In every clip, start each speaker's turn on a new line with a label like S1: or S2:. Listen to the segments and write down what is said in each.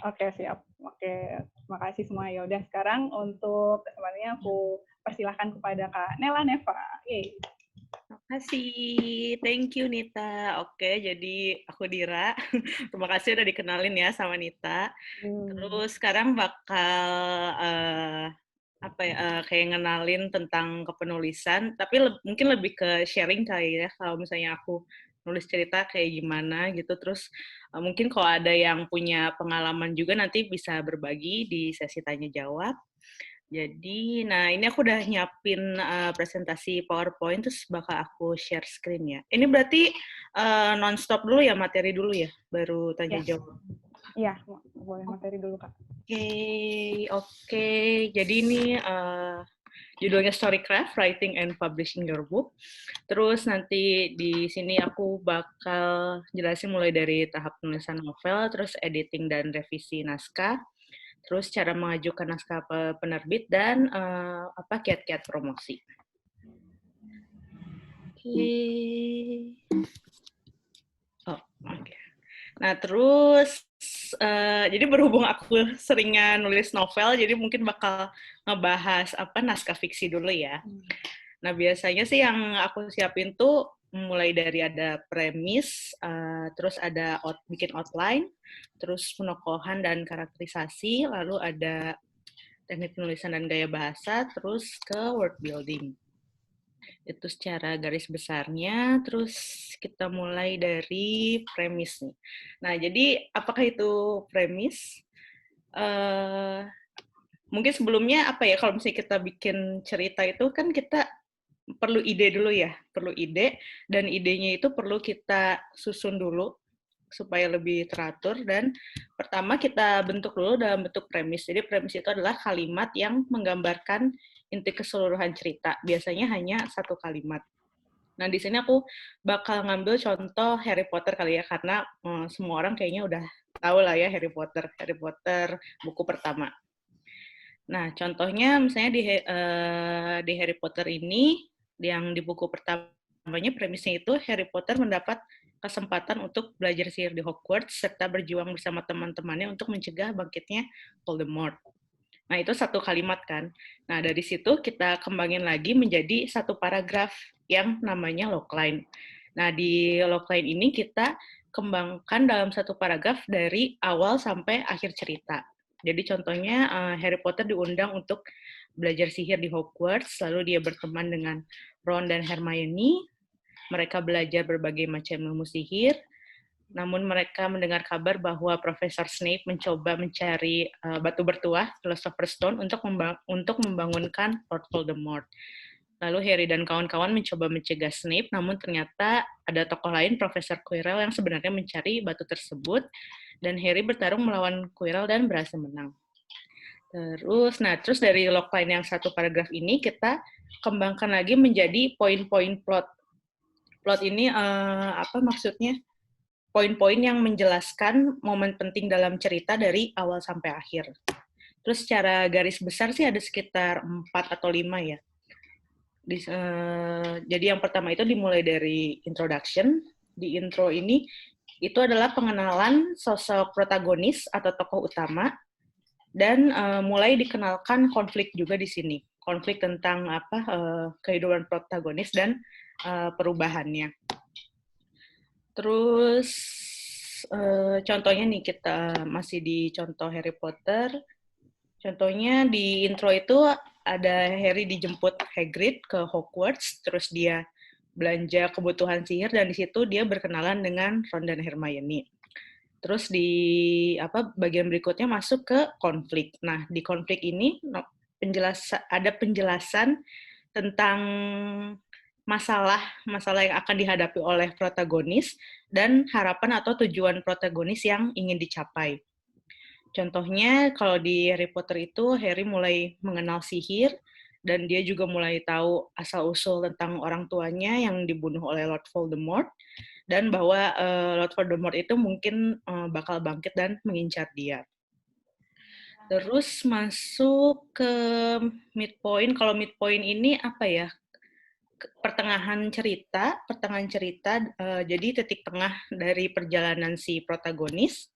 S1: Oke, siap. Oke, terima kasih semua. Ya udah sekarang untuk kesempatannya aku persilahkan kepada Kak Nela Neva. Yeay.
S2: Makasih, thank you Nita. Oke, jadi aku Dira. Terima kasih udah dikenalin ya sama Nita. Terus sekarang bakal kayak ngenalin tentang kepenulisan, tapi mungkin lebih ke sharing kali ya. Kalau misalnya aku nulis cerita kayak gimana gitu. Terus mungkin kalau ada yang punya pengalaman juga nanti bisa berbagi di sesi tanya jawab. Jadi, nah ini aku udah nyiapin presentasi PowerPoint, terus bakal aku share screen ya. Ini berarti non-stop dulu ya, materi dulu ya, baru tanya jawab.
S1: Iya, boleh materi dulu Kak.
S2: Oke. Jadi ini judulnya Storycraft, Writing and Publishing Your Book. Terus nanti di sini aku bakal jelasin mulai dari tahap penulisan novel, terus editing dan revisi naskah, terus cara mengajukan naskah penerbit, dan kiat-kiat promosi. Oke. Nah, terus jadi berhubung aku seringnya nulis novel, jadi mungkin bakal ngebahas naskah fiksi dulu ya. Nah, biasanya sih yang aku siapin tuh mulai dari ada premis, terus ada bikin outline, terus penokohan dan karakterisasi, lalu ada teknik penulisan dan gaya bahasa, terus ke word building. Itu secara garis besarnya, terus kita mulai dari premis nih. Nah, jadi apakah itu premis? Mungkin sebelumnya kalau misalnya kita bikin cerita itu kan kita perlu ide dulu ya, perlu ide, dan idenya itu perlu kita susun dulu supaya lebih teratur, dan pertama kita bentuk dulu dalam bentuk premis. Jadi premis itu adalah kalimat yang menggambarkan inti keseluruhan cerita, biasanya hanya satu kalimat. Nah, di sini aku bakal ngambil contoh Harry Potter kali ya, karena semua orang kayaknya udah tahu lah ya Harry Potter buku pertama. Nah, contohnya misalnya di Harry Potter ini, yang di buku pertamanya premisnya itu Harry Potter mendapat kesempatan untuk belajar sihir di Hogwarts serta berjuang bersama teman-temannya untuk mencegah bangkitnya Voldemort. Nah, itu satu kalimat kan. Nah, dari situ kita kembangin lagi menjadi satu paragraf yang namanya logline. Nah, di logline ini kita kembangkan dalam satu paragraf dari awal sampai akhir cerita. Jadi contohnya Harry Potter diundang untuk belajar sihir di Hogwarts, lalu dia berteman dengan Ron dan Hermione. Mereka belajar berbagai macam ilmu sihir, namun mereka mendengar kabar bahwa Profesor Snape mencoba mencari batu bertuah, Philosopher's Stone, untuk membangunkan Lord Voldemort. Lalu Harry dan kawan-kawan mencoba mencegah Snape, namun ternyata ada tokoh lain, Profesor Quirrell, yang sebenarnya mencari batu tersebut, dan Harry bertarung melawan Quirrell dan berhasil menang. Terus dari logline yang satu paragraf ini kita kembangkan lagi menjadi poin-poin plot. Plot ini maksudnya? Poin-poin yang menjelaskan momen penting dalam cerita dari awal sampai akhir. Terus secara garis besar sih ada sekitar 4 atau 5 ya. Jadi yang pertama itu dimulai dari introduction. Di intro ini itu adalah pengenalan sosok protagonis atau tokoh utama, dan mulai dikenalkan konflik juga di sini. Konflik tentang kehidupan protagonis dan perubahannya. Terus contohnya nih, kita masih di contoh Harry Potter. Contohnya di intro itu ada Harry dijemput Hagrid ke Hogwarts, terus dia belanja kebutuhan sihir, dan di situ dia berkenalan dengan Ron dan Hermione. Terus di bagian berikutnya masuk ke konflik. Nah, di konflik ini ada penjelasan tentang masalah yang akan dihadapi oleh protagonis dan harapan atau tujuan protagonis yang ingin dicapai. Contohnya kalau di Harry Potter itu Harry mulai mengenal sihir, dan dia juga mulai tahu asal-usul tentang orang tuanya yang dibunuh oleh Lord Voldemort, dan bahwa Lord Voldemort itu mungkin bakal bangkit dan mengincar dia. Terus masuk ke midpoint. Kalau midpoint ini pertengahan cerita, jadi titik tengah dari perjalanan si protagonis.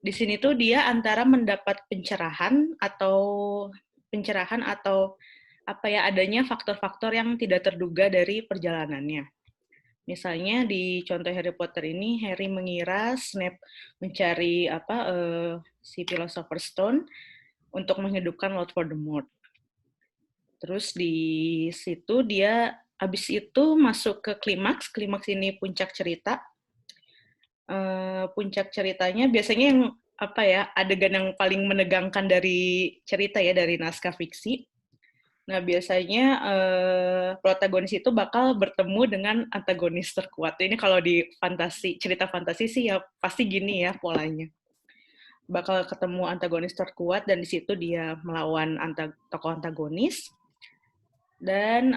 S2: di sini tuh dia antara mendapat pencerahan atau apa ya, adanya faktor-faktor yang tidak terduga dari perjalanannya. Misalnya di contoh Harry Potter ini, Harry mengira Snape mencari si Philosopher's Stone untuk menghidupkan Lord Voldemort. Terus di situ dia habis itu masuk ke klimaks. Klimaks ini puncak cerita. Puncak ceritanya biasanya yang adegan yang paling menegangkan dari cerita ya, dari naskah fiksi. Nah, biasanya protagonis itu bakal bertemu dengan antagonis terkuat. Ini kalau di cerita fantasi sih ya pasti gini ya polanya. Bakal ketemu antagonis terkuat dan di situ dia melawan tokoh antagonis. Dan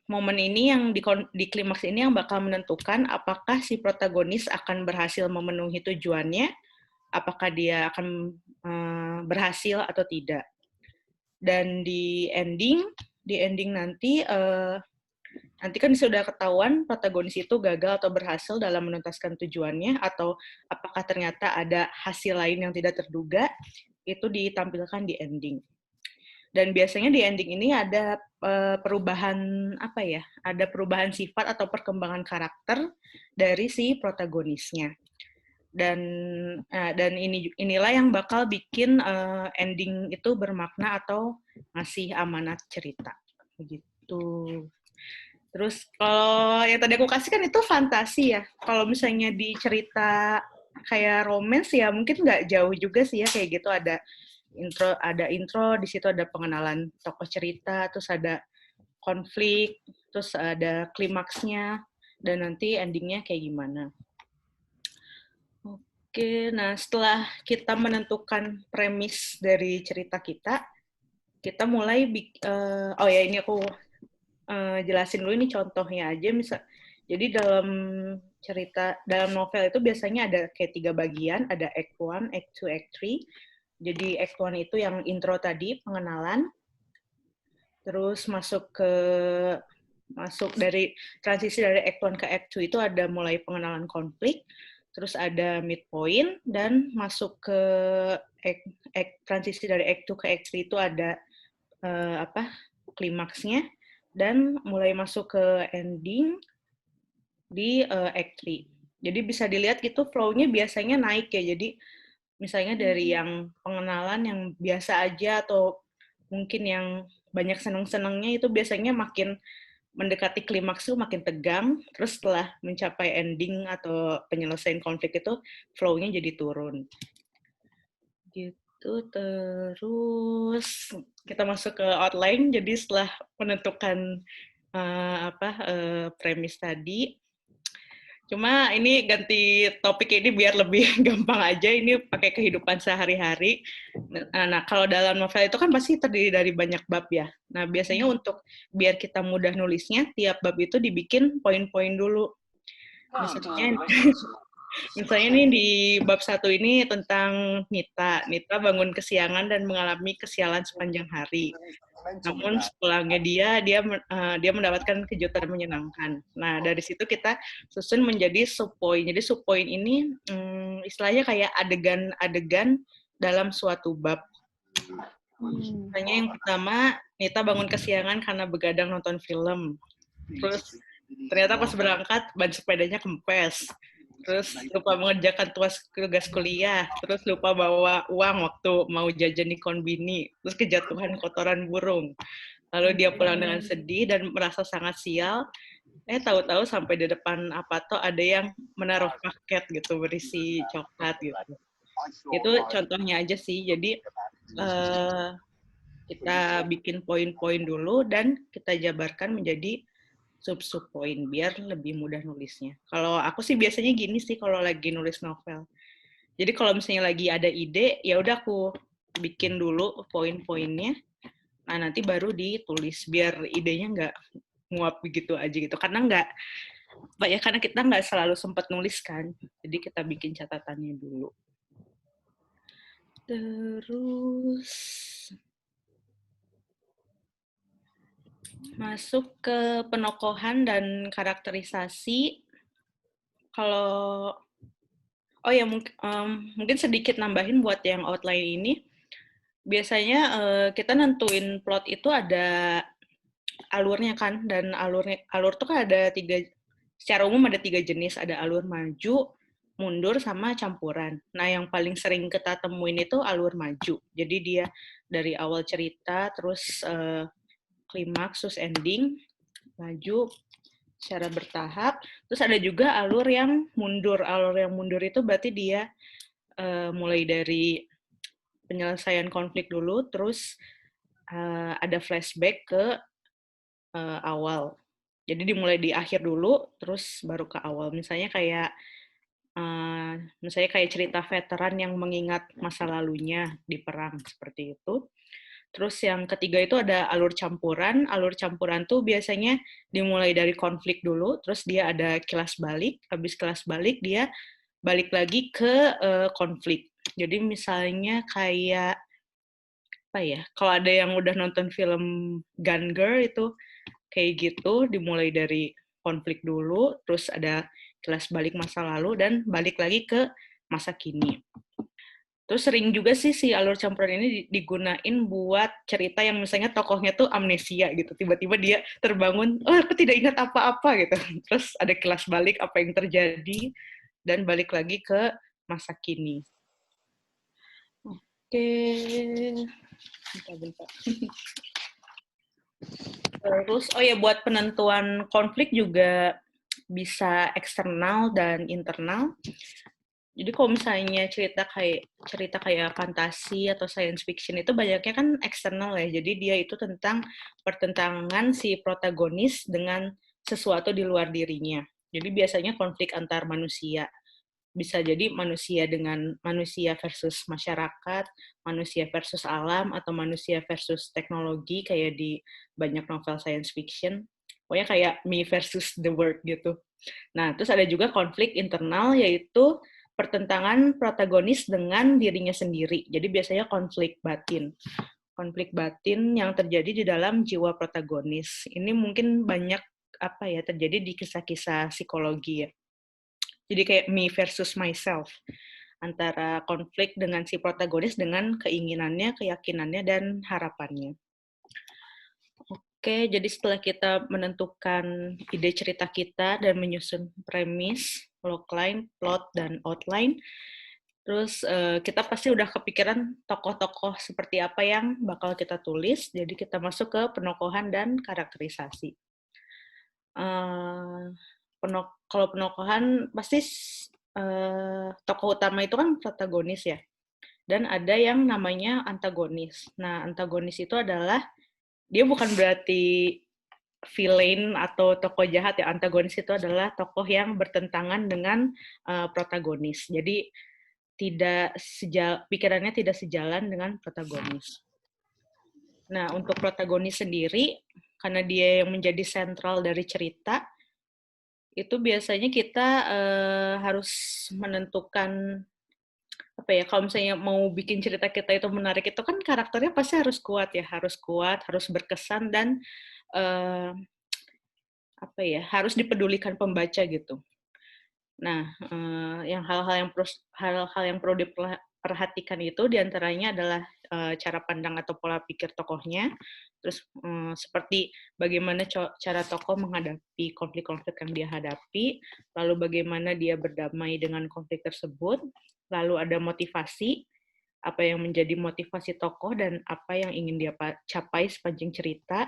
S2: momen ini yang di klimaks ini yang bakal menentukan apakah si protagonis akan berhasil memenuhi tujuannya, apakah dia akan berhasil atau tidak. Dan di ending nanti kan sudah ketahuan protagonis itu gagal atau berhasil dalam menuntaskan tujuannya, atau apakah ternyata ada hasil lain yang tidak terduga, itu ditampilkan di ending. Dan biasanya di ending ini ada perubahan ada perubahan sifat atau perkembangan karakter dari si protagonisnya. Dan inilah yang bakal bikin ending itu bermakna atau ngasih amanat cerita begitu. Terus kalau yang tadi aku kasih kan itu fantasi ya. Kalau misalnya di cerita kayak romance ya mungkin nggak jauh juga sih ya, kayak gitu ada intro, di situ ada pengenalan tokoh cerita, terus ada konflik, terus ada klimaksnya, dan nanti endingnya kayak gimana. Oke, nah setelah kita menentukan premis dari cerita kita mulai ini aku jelasin dulu ini contohnya aja. Jadi dalam novel itu biasanya ada kayak 3 bagian, ada Act 1, Act 2, Act 3. Jadi Act 1 itu yang intro tadi, pengenalan. Terus dari transisi dari Act 1 ke Act 2 itu ada mulai pengenalan konflik, terus ada midpoint, dan masuk ke transisi dari Act 2 ke Act 3 itu ada klimaksnya, dan mulai masuk ke ending di Act 3. Jadi bisa dilihat gitu flow-nya biasanya naik ya. Jadi misalnya dari yang pengenalan yang biasa aja atau mungkin yang banyak seneng-senengnya itu biasanya makin mendekati klimaks tuh makin tegang, terus setelah mencapai ending atau penyelesaian konflik itu flow-nya jadi turun. Gitu, terus kita masuk ke outline. Jadi setelah menentukan premis tadi, cuma ini ganti topik ini biar lebih gampang aja, ini pakai kehidupan sehari-hari. Nah, kalau dalam novel itu kan pasti terdiri dari banyak bab ya. Nah, biasanya untuk biar kita mudah nulisnya, tiap bab itu dibikin poin-poin dulu. Misalnya nih di bab 1 ini tentang Nita. Nita bangun kesiangan dan mengalami kesialan sepanjang hari. Namun sepulangnya dia mendapatkan kejutan menyenangkan. Nah, dari situ kita susun menjadi subpoint. Jadi subpoint ini istilahnya kayak adegan-adegan dalam suatu bab. Misalnya yang pertama, Nita bangun kesiangan karena begadang nonton film. Terus ternyata pas berangkat ban sepedanya kempes. Terus lupa mengerjakan tugas kuliah, terus lupa bawa uang waktu mau jajan di konbini, terus kejatuhan kotoran burung. Lalu dia pulang dengan sedih dan merasa sangat sial. Tahu-tahu sampai di depan Apato ada yang menaruh paket gitu berisi coklat gitu. Itu contohnya aja sih. Jadi kita bikin poin-poin dulu dan kita jabarkan menjadi sub-sub poin biar lebih mudah nulisnya. Kalau aku sih biasanya gini sih kalau lagi nulis novel. Jadi kalau misalnya lagi ada ide, ya udah aku bikin dulu poin-poinnya. Nah, nanti baru ditulis biar idenya nggak nguap begitu aja gitu. Karena kita nggak selalu sempat nulis kan. Jadi kita bikin catatannya dulu. Terus masuk ke penokohan dan karakterisasi. Kalau Oh ya, mungkin sedikit nambahin buat yang outline ini. Biasanya kita nentuin plot itu ada alurnya kan, dan alur tuh kan ada secara umum ada 3 jenis, ada alur maju, mundur, sama campuran. Nah, yang paling sering kita temuin itu alur maju. Jadi dia dari awal cerita, terus klimaks, terus ending, maju secara bertahap. Terus ada juga alur yang mundur. Alur yang mundur itu berarti dia mulai dari penyelesaian konflik dulu, terus ada flashback ke awal. Jadi dimulai di akhir dulu, terus baru ke awal. Misalnya kayak cerita veteran yang mengingat masa lalunya di perang, seperti itu. Terus yang ketiga itu ada alur campuran. Alur campuran tuh biasanya dimulai dari konflik dulu, terus dia ada kilas balik. Habis kilas balik, dia balik lagi ke konflik. Jadi misalnya kayak apa ya? Kalau ada yang udah nonton film Gun Girl itu kayak gitu, dimulai dari konflik dulu, terus ada kilas balik masa lalu dan balik lagi ke masa kini. Terus sering juga sih si alur campuran ini digunain buat cerita yang misalnya tokohnya tuh amnesia gitu. Tiba-tiba dia terbangun, oh aku tidak ingat apa-apa gitu. Terus ada kilas balik apa yang terjadi dan balik lagi ke masa kini. Oke. Bentar. Terus, oh ya, buat penentuan konflik juga bisa eksternal dan internal. Jadi kalau misalnya cerita kayak fantasi atau science fiction itu banyaknya kan eksternal ya. Jadi dia itu tentang pertentangan si protagonis dengan sesuatu di luar dirinya. Jadi biasanya konflik antar manusia. Bisa jadi manusia dengan manusia versus masyarakat, manusia versus alam, atau manusia versus teknologi kayak di banyak novel science fiction. Pokoknya kayak me versus the world gitu. Nah, terus ada juga konflik internal, yaitu pertentangan protagonis dengan dirinya sendiri. Jadi biasanya konflik batin. Konflik batin yang terjadi di dalam jiwa protagonis. Ini mungkin banyak terjadi di kisah-kisah psikologi ya. Jadi kayak me versus myself. Antara konflik dengan si protagonis dengan keinginannya, keyakinannya, dan harapannya. Oke, jadi setelah kita menentukan ide cerita kita dan menyusun premis, logline, plot, dan outline, terus kita pasti udah kepikiran tokoh-tokoh seperti apa yang bakal kita tulis, jadi kita masuk ke penokohan dan karakterisasi. Kalau penokohan, pasti tokoh utama itu kan protagonis ya, dan ada yang namanya antagonis. Nah, antagonis itu adalah dia bukan berarti villain atau tokoh jahat ya. Antagonis itu adalah tokoh yang bertentangan dengan protagonis. Jadi pikirannya tidak sejalan dengan protagonis. Nah, untuk protagonis sendiri, karena dia yang menjadi sentral dari cerita, itu biasanya kita harus menentukan kalau misalnya mau bikin cerita kita itu menarik, itu kan karakternya pasti harus kuat ya, harus berkesan, dan harus dipedulikan pembaca gitu. Nah, hal-hal yang perlu diperhatikan itu diantaranya adalah cara pandang atau pola pikir tokohnya, terus seperti bagaimana cara tokoh menghadapi konflik-konflik yang dia hadapi, lalu bagaimana dia berdamai dengan konflik tersebut, lalu ada motivasi, apa yang menjadi motivasi tokoh dan apa yang ingin dia capai sepanjang cerita,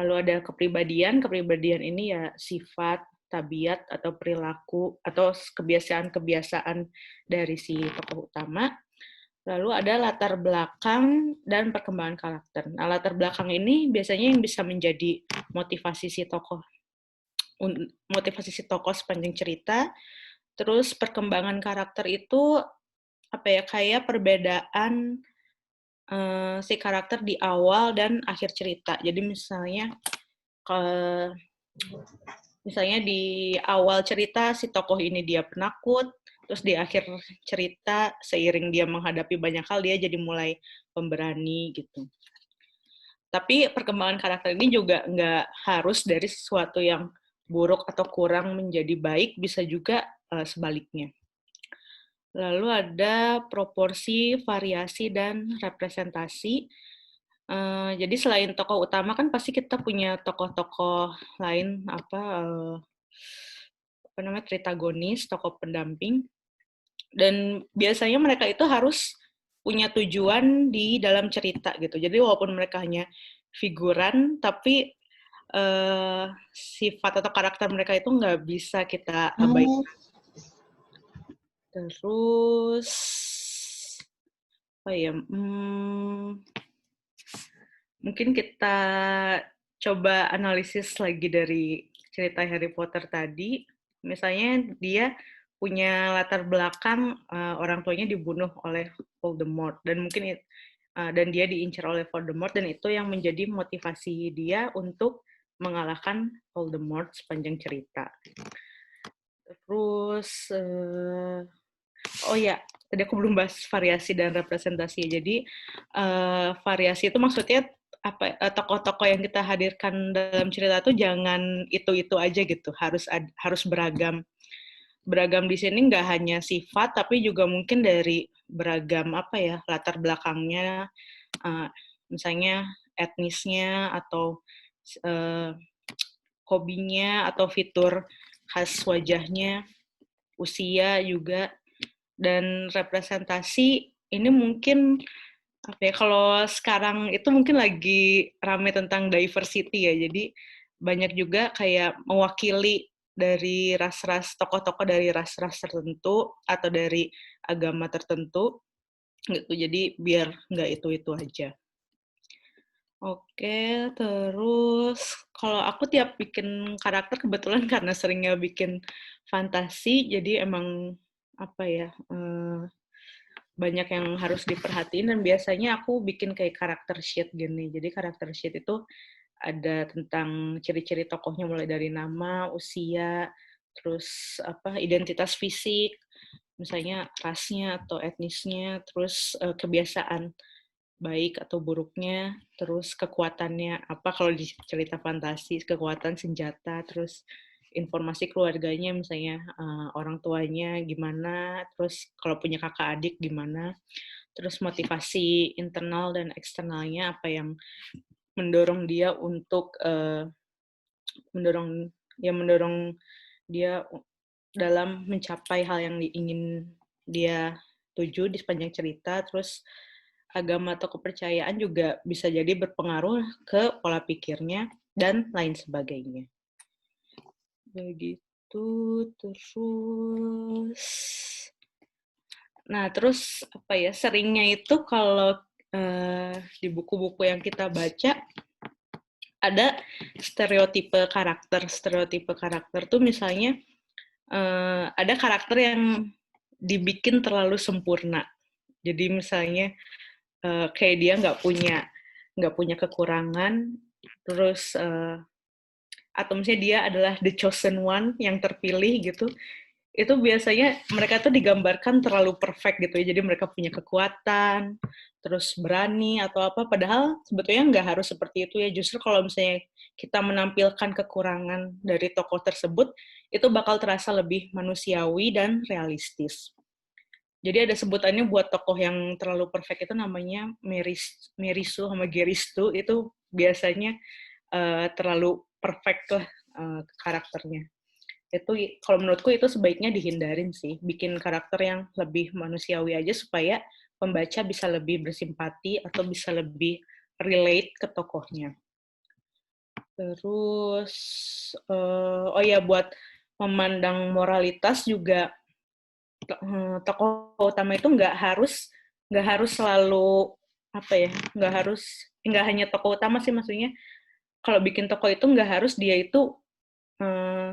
S2: lalu ada kepribadian ini ya sifat, tabiat, atau perilaku, atau kebiasaan-kebiasaan dari si tokoh utama. Lalu ada latar belakang dan perkembangan karakter. Nah, latar belakang ini biasanya yang bisa menjadi motivasi si tokoh sepanjang cerita. Terus perkembangan karakter itu kayak perbedaan si karakter di awal dan akhir cerita. Jadi misalnya di awal cerita si tokoh ini dia penakut, terus di akhir cerita seiring dia menghadapi banyak hal dia jadi mulai pemberani gitu. Tapi perkembangan karakter ini juga nggak harus dari sesuatu yang buruk atau kurang menjadi baik, bisa juga sebaliknya. Lalu ada proporsi, variasi, dan representasi. Jadi selain tokoh utama kan pasti kita punya tokoh-tokoh lain, apa namanya, tritagonis, tokoh pendamping. Dan biasanya mereka itu harus punya tujuan di dalam cerita gitu. Jadi walaupun mereka hanya figuran, tapi sifat atau karakter mereka itu nggak bisa kita abaikan. Terus apa ya? Mungkin kita coba analisis lagi dari cerita Harry Potter tadi. Misalnya dia punya latar belakang orang tuanya dibunuh oleh Voldemort dan dia diincar oleh Voldemort, dan itu yang menjadi motivasi dia untuk mengalahkan Voldemort sepanjang cerita. Terus oh ya, tadi aku belum bahas variasi dan representasi. Jadi variasi itu maksudnya tokoh-tokoh yang kita hadirkan dalam cerita itu jangan itu-itu aja gitu, harus beragam. Beragam di sini nggak hanya sifat, tapi juga mungkin dari beragam latar belakangnya, misalnya etnisnya atau hobinya atau fitur khas wajahnya, usia juga. Dan representasi ini mungkin kalau sekarang itu mungkin lagi rame tentang diversity ya, jadi banyak juga kayak mewakili dari ras-ras, tokoh-tokoh dari ras-ras tertentu atau dari agama tertentu gitu, jadi biar nggak itu-itu aja. Oke, terus kalau aku tiap bikin karakter kebetulan karena seringnya bikin fantasi, jadi emang banyak yang harus diperhatiin, dan biasanya aku bikin kayak karakter sheet gini. Jadi karakter sheet itu ada tentang ciri-ciri tokohnya mulai dari nama, usia, terus identitas fisik, misalnya rasnya atau etnisnya, terus kebiasaan baik atau buruknya, terus kekuatannya apa kalau di cerita fantasi, kekuatan senjata, terus informasi keluarganya, misalnya orang tuanya gimana, terus kalau punya kakak adik gimana, terus motivasi internal dan eksternalnya, apa yang mendorong dia untuk mendorong dia dalam mencapai hal yang ingin dia tuju di sepanjang cerita. Terus agama atau kepercayaan juga bisa jadi berpengaruh ke pola pikirnya dan lain sebagainya. Begitu. Terus seringnya itu kalau di buku-buku yang kita baca ada stereotipe karakter tuh misalnya ada karakter yang dibikin terlalu sempurna. Jadi misalnya kayak dia nggak punya kekurangan, terus atau misalnya dia adalah the chosen one, yang terpilih gitu. Itu biasanya mereka tuh digambarkan terlalu perfect gitu ya. Jadi mereka punya kekuatan, terus berani atau apa. Padahal sebetulnya nggak harus seperti itu ya. Justru kalau misalnya kita menampilkan kekurangan dari tokoh tersebut, itu bakal terasa lebih manusiawi dan realistis. Jadi ada sebutannya buat tokoh yang terlalu perfect itu namanya Merisu sama Geristu, itu biasanya terlalu perfect lah karakternya. Itu kalau menurutku itu sebaiknya dihindarin sih, bikin karakter yang lebih manusiawi aja supaya pembaca bisa lebih bersimpati atau bisa lebih relate ke tokohnya. Terus buat memandang moralitas juga, tokoh utama itu nggak harus selalu nggak hanya tokoh utama sih, maksudnya kalau bikin tokoh itu nggak harus dia itu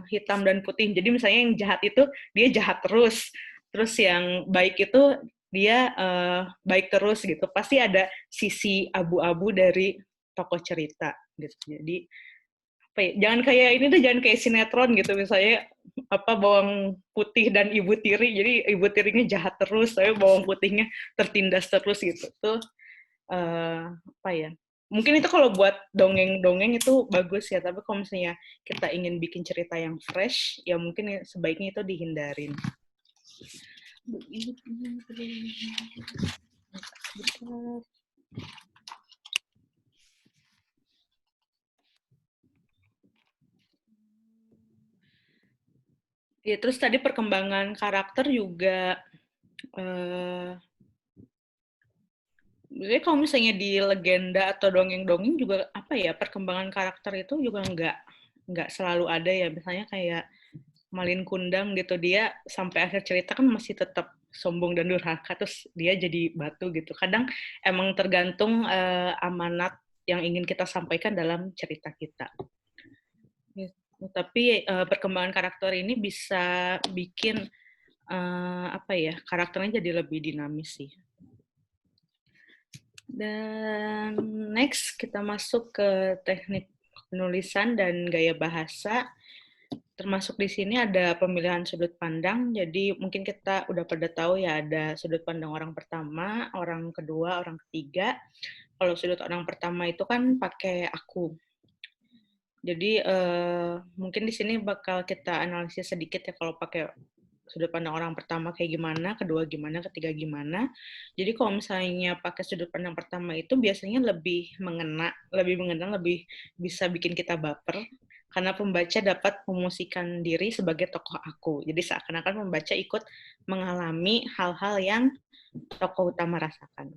S2: hitam dan putih. Jadi misalnya yang jahat itu dia jahat terus yang baik itu dia baik terus gitu. Pasti ada sisi abu-abu dari tokoh cerita gitu. Jadi jangan kayak sinetron gitu, misalnya bawang putih dan ibu tiri, jadi ibu tirinya jahat terus tapi bawang putihnya tertindas terus gitu tuh. Mungkin itu kalau buat dongeng-dongeng itu bagus ya, tapi kalau misalnya kita ingin bikin cerita yang fresh, ya mungkin sebaiknya itu dihindarin. Ya, terus tadi perkembangan karakter juga, jadi kalau misalnya di legenda atau dongeng-dongeng juga apa ya, perkembangan karakter itu juga nggak selalu ada ya. Misalnya kayak Malin Kundang gitu, dia sampai akhir cerita kan masih tetap sombong dan durhaka, terus dia jadi batu gitu. Kadang emang tergantung amanat yang ingin kita sampaikan dalam cerita kita. Tapi perkembangan karakter ini bisa bikin apa ya, karakternya jadi lebih dinamis sih. Dan next kita masuk ke teknik penulisan dan gaya bahasa. Termasuk di sini ada pemilihan sudut pandang. Jadi mungkin kita udah pada tahu ya, ada sudut pandang orang pertama, orang kedua, orang ketiga. Kalau sudut orang pertama itu kan pakai aku. Jadi mungkin di sini bakal kita analisis sedikit ya, kalau pakai sudut pandang orang pertama kayak gimana, kedua gimana, ketiga gimana. Jadi kalau misalnya pakai sudut pandang pertama itu biasanya lebih mengena, lebih bisa bikin kita baper, karena pembaca dapat memosisikan diri sebagai tokoh aku. Jadi seakan-akan pembaca ikut mengalami hal-hal yang tokoh utama rasakan.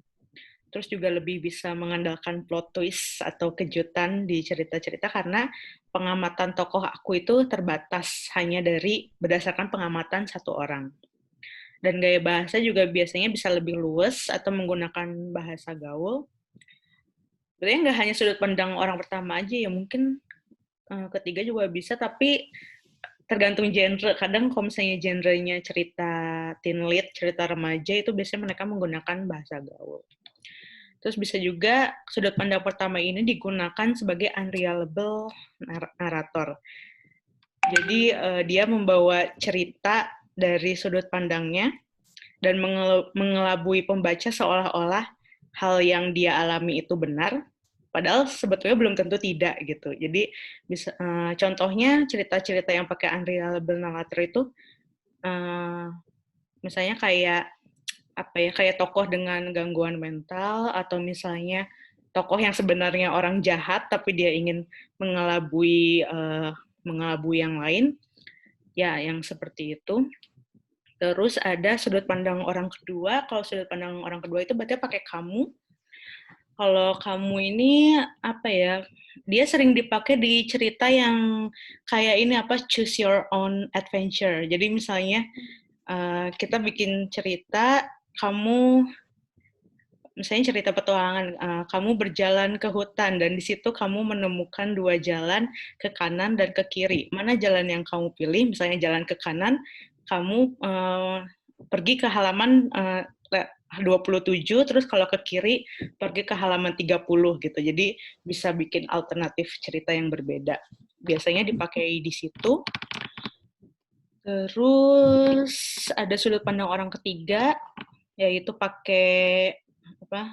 S2: Terus juga lebih bisa mengandalkan plot twist atau kejutan di cerita-cerita, karena pengamatan tokoh aku itu terbatas hanya dari berdasarkan pengamatan satu orang. Dan gaya bahasa juga biasanya bisa lebih luas atau menggunakan bahasa gaul. Sebenarnya nggak hanya sudut pandang orang pertama aja ya, mungkin ketiga juga bisa, tapi tergantung genre. Kadang kalau misalnya genrenya cerita teen lead, cerita remaja, itu biasanya mereka menggunakan bahasa gaul. Terus bisa juga sudut pandang pertama ini digunakan sebagai unreliable narator. Jadi dia membawa cerita dari sudut pandangnya dan mengelabui pembaca seolah-olah hal yang dia alami itu benar, padahal sebetulnya belum tentu tidak gitu. Jadi bisa contohnya cerita-cerita yang pakai unreliable narrator itu misalnya kayak apa ya, kayak tokoh dengan gangguan mental, atau misalnya tokoh yang sebenarnya orang jahat tapi dia ingin mengelabui yang lain, ya yang seperti itu. Terus ada sudut pandang orang kedua. Kalau sudut pandang orang kedua itu berarti pakai kamu. Kalau kamu ini apa ya, dia sering dipakai di cerita yang kayak ini apa, choose your own adventure. Jadi misalnya kita bikin cerita, kamu misalnya cerita petualangan, kamu berjalan ke hutan dan di situ kamu menemukan dua jalan, ke kanan dan ke kiri. Mana jalan yang kamu pilih? Misalnya jalan ke kanan, kamu pergi ke halaman 27, terus kalau ke kiri pergi ke halaman 30 gitu. Jadi bisa bikin alternatif cerita yang berbeda. Biasanya dipakai di situ. Terus ada sudut pandang orang ketiga, yaitu pakai apa,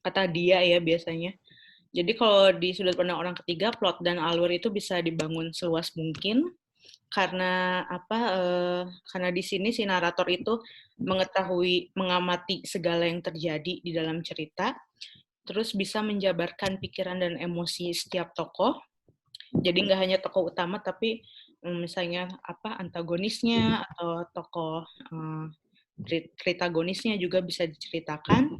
S2: kata dia ya biasanya. Jadi kalau di sudut pandang orang ketiga, plot dan alur itu bisa dibangun seluas mungkin, karena apa? Karena di sini si narator itu mengetahui, mengamati segala yang terjadi di dalam cerita, terus bisa menjabarkan pikiran dan emosi setiap tokoh. Jadi nggak hanya tokoh utama, tapi misalnya apa, antagonisnya atau tokoh pritagonisnya juga bisa diceritakan.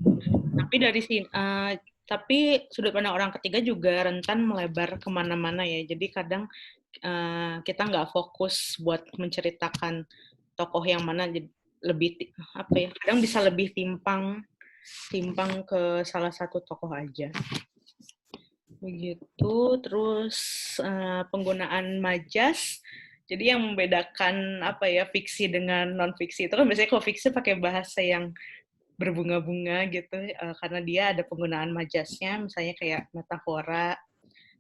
S2: Tapi sudut pandang orang ketiga juga rentan melebar kemana-mana ya. Jadi kadang kita nggak fokus buat menceritakan tokoh yang mana, lebih apa ya, kadang bisa lebih timpang ke salah satu tokoh aja. Begitu. Terus penggunaan majas. Jadi yang membedakan apa ya, fiksi dengan non fiksi itu kan biasanya kalau fiksi pakai bahasa yang berbunga-bunga gitu, karena dia ada penggunaan majasnya, misalnya kayak metafora,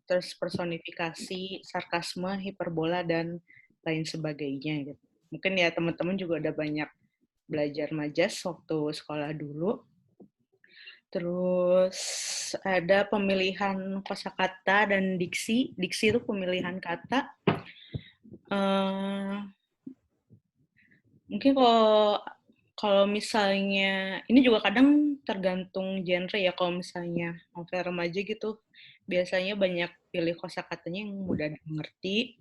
S2: terus personifikasi, sarkasme, hiperbola, dan lain sebagainya gitu. Mungkin ya teman-teman juga udah banyak belajar majas waktu sekolah dulu. Terus ada pemilihan kosakata dan diksi. Diksi itu pemilihan kata. Mungkin kalau misalnya, ini juga kadang tergantung genre ya, kalau misalnya novel remaja gitu, biasanya banyak pilih kosakatanya yang mudah dimengerti.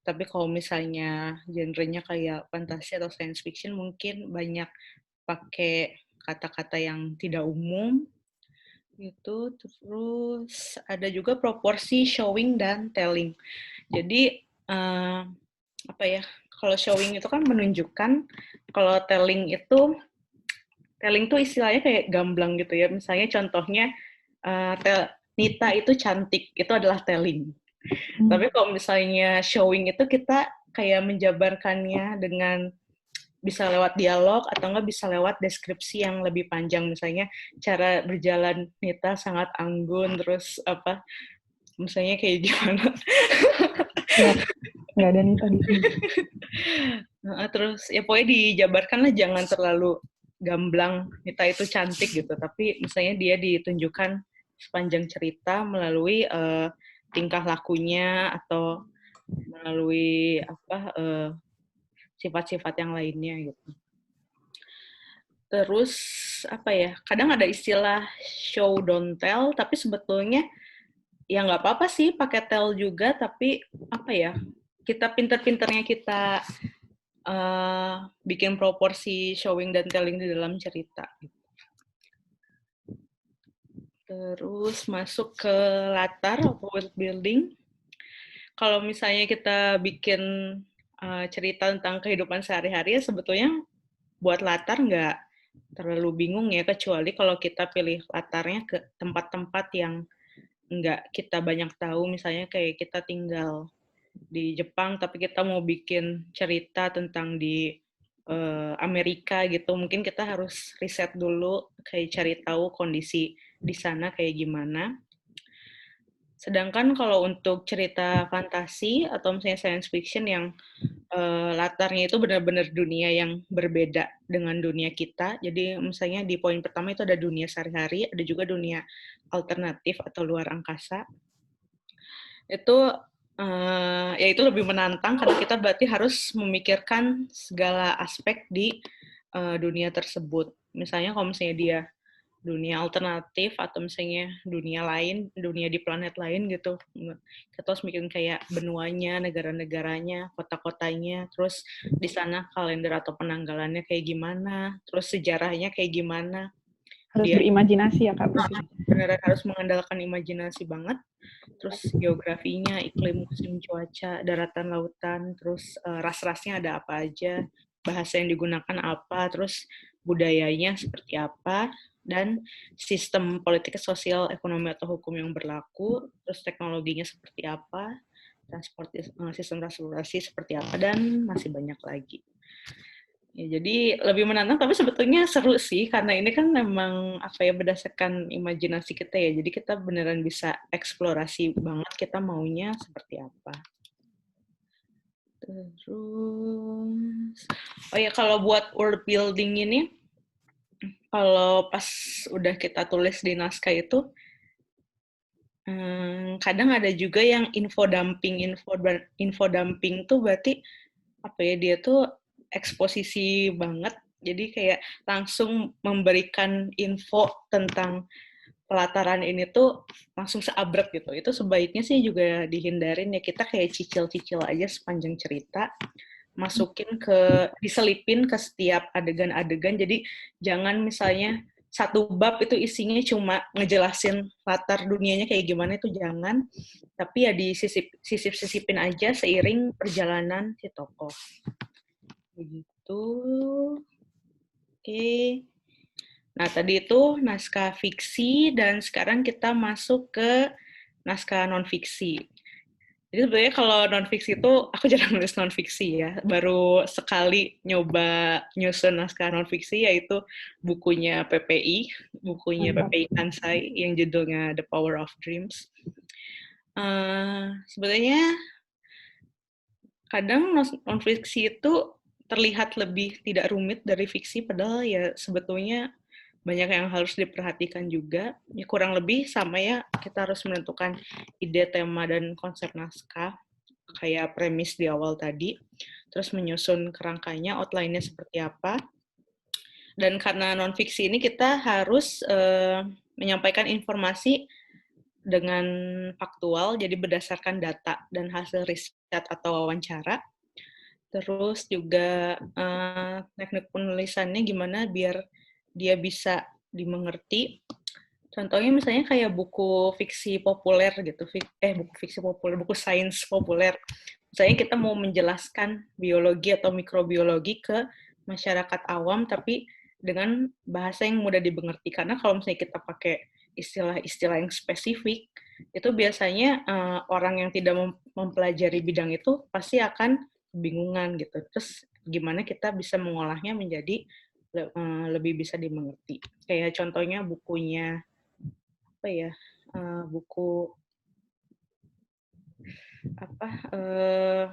S2: Tapi kalau misalnya genrenya kayak fantasi atau science fiction, mungkin banyak pakai kata-kata yang tidak umum gitu. Terus ada juga proporsi showing dan telling. Jadi apa ya? Kalau showing itu kan menunjukkan, kalau telling tuh istilahnya kayak gamblang gitu ya. Misalnya contohnya Nita itu cantik, itu adalah telling. Tapi kalau misalnya showing itu kita kayak menjabarkannya dengan bisa lewat dialog atau enggak bisa lewat deskripsi yang lebih panjang, misalnya cara berjalan Nita sangat anggun, terus apa misalnya kayak gimana.
S1: Ya, nggak ada Nita di sini.
S2: Terus ya pokoknya dijabarkan lah, jangan terlalu gamblang Nita itu cantik gitu, tapi misalnya dia ditunjukkan sepanjang cerita melalui tingkah lakunya atau melalui sifat-sifat yang lainnya gitu. Terus apa ya? Kadang ada istilah show don't tell, tapi sebetulnya ya nggak apa-apa sih pakai tell juga, tapi apa ya? Kita pinter-pinternya kita bikin proporsi showing dan telling di dalam cerita. Terus masuk ke latar atau world building. Kalau misalnya kita bikin cerita tentang kehidupan sehari-hari, ya sebetulnya buat latar nggak terlalu bingung ya, kecuali kalau kita pilih latarnya ke tempat-tempat yang nggak kita banyak tahu, misalnya kayak kita tinggal di Jepang tapi kita mau bikin cerita tentang di Amerika gitu, mungkin kita harus riset dulu, kayak cari tahu kondisi di sana kayak gimana. Sedangkan kalau untuk cerita fantasi atau misalnya science fiction yang latarnya itu benar-benar dunia yang berbeda dengan dunia kita. Jadi misalnya di poin pertama itu ada dunia sehari-hari, ada juga dunia alternatif atau luar angkasa. Itu ya itu lebih menantang karena kita berarti harus memikirkan segala aspek di dunia tersebut. Misalnya kalau misalnya dia dunia alternatif atau misalnya dunia lain, dunia di planet lain gitu. Kita harus mikirin kayak benuanya, negara-negaranya, kota-kotanya, terus di sana kalender atau penanggalannya kayak gimana, terus sejarahnya kayak gimana.
S1: Harus
S2: Dia
S1: berimajinasi ya, Kak.
S2: beneran harus mengandalkan imajinasi banget. Terus geografinya, iklim, musim, cuaca, daratan, lautan, terus ras-rasnya ada apa aja, bahasa yang digunakan apa, terus budayanya seperti apa, dan sistem politik, sosial, ekonomi, atau hukum yang berlaku, terus teknologinya seperti apa, sistem transportasi seperti apa, dan masih banyak lagi. Ya, jadi lebih menantang, tapi sebetulnya seru sih, karena ini kan memang apa ya, berdasarkan imajinasi kita ya, jadi kita beneran bisa eksplorasi banget kita maunya seperti apa. Terus, oh ya, kalau buat world building ini, kalau pas udah kita tulis di naskah itu, kadang ada juga yang info dumping tuh berarti apa ya, dia tuh eksposisi banget, jadi kayak langsung memberikan info tentang pelataran ini tuh langsung seabrek gitu. Itu sebaiknya sih juga dihindarin ya, kita kayak cicil-cicil aja sepanjang cerita, diselipin ke setiap adegan-adegan, jadi jangan misalnya satu bab itu isinya cuma ngejelasin latar dunianya kayak gimana, itu jangan, tapi ya disisip-sisipin aja seiring perjalanan si tokoh. Begitu. Oke. Nah, tadi itu naskah fiksi, dan sekarang kita masuk ke naskah non-fiksi. Jadi sebenarnya kalau non-fiksi itu, aku jarang nulis non-fiksi ya. Baru sekali nyoba nyusun naskah non-fiksi, yaitu bukunya PPI Kansai, yang judulnya The Power of Dreams. Sebenarnya kadang non-fiksi itu terlihat lebih tidak rumit dari fiksi, padahal ya sebetulnya banyak yang harus diperhatikan juga. Ya kurang lebih sama ya, kita harus menentukan ide, tema, dan konsep naskah, kayak premis di awal tadi. terus menyusun kerangkanya, outline-nya seperti apa. Dan karena non-fiksi ini kita harus menyampaikan informasi dengan faktual, jadi berdasarkan data dan hasil riset atau wawancara. Terus juga teknik penulisannya gimana biar dia bisa dimengerti. Contohnya misalnya kayak buku fiksi populer gitu, buku fiksi populer, buku sains populer. Misalnya kita mau menjelaskan biologi atau mikrobiologi ke masyarakat awam, tapi dengan bahasa yang mudah dimengerti. Karena kalau misalnya kita pakai istilah-istilah yang spesifik, itu biasanya orang yang tidak mempelajari bidang itu pasti akan kebingungan gitu. Terus gimana kita bisa mengolahnya menjadi lebih bisa dimengerti. Kayak contohnya bukunya apa ya, buku apa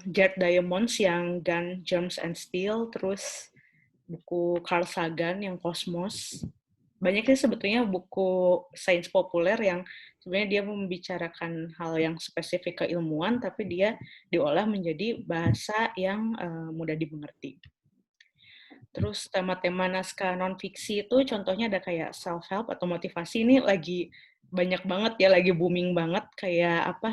S2: Jared Diamonds yang Gun, Germs and Steel, terus buku Carl Sagan yang Cosmos. Banyak sih sebetulnya buku sains populer yang sebenarnya dia membicarakan hal yang spesifik keilmuan, tapi dia diolah menjadi bahasa yang mudah dimengerti. Terus tema-tema naskah non-fiksi itu contohnya ada kayak self-help atau motivasi, ini lagi banyak banget ya, lagi booming banget, kayak apa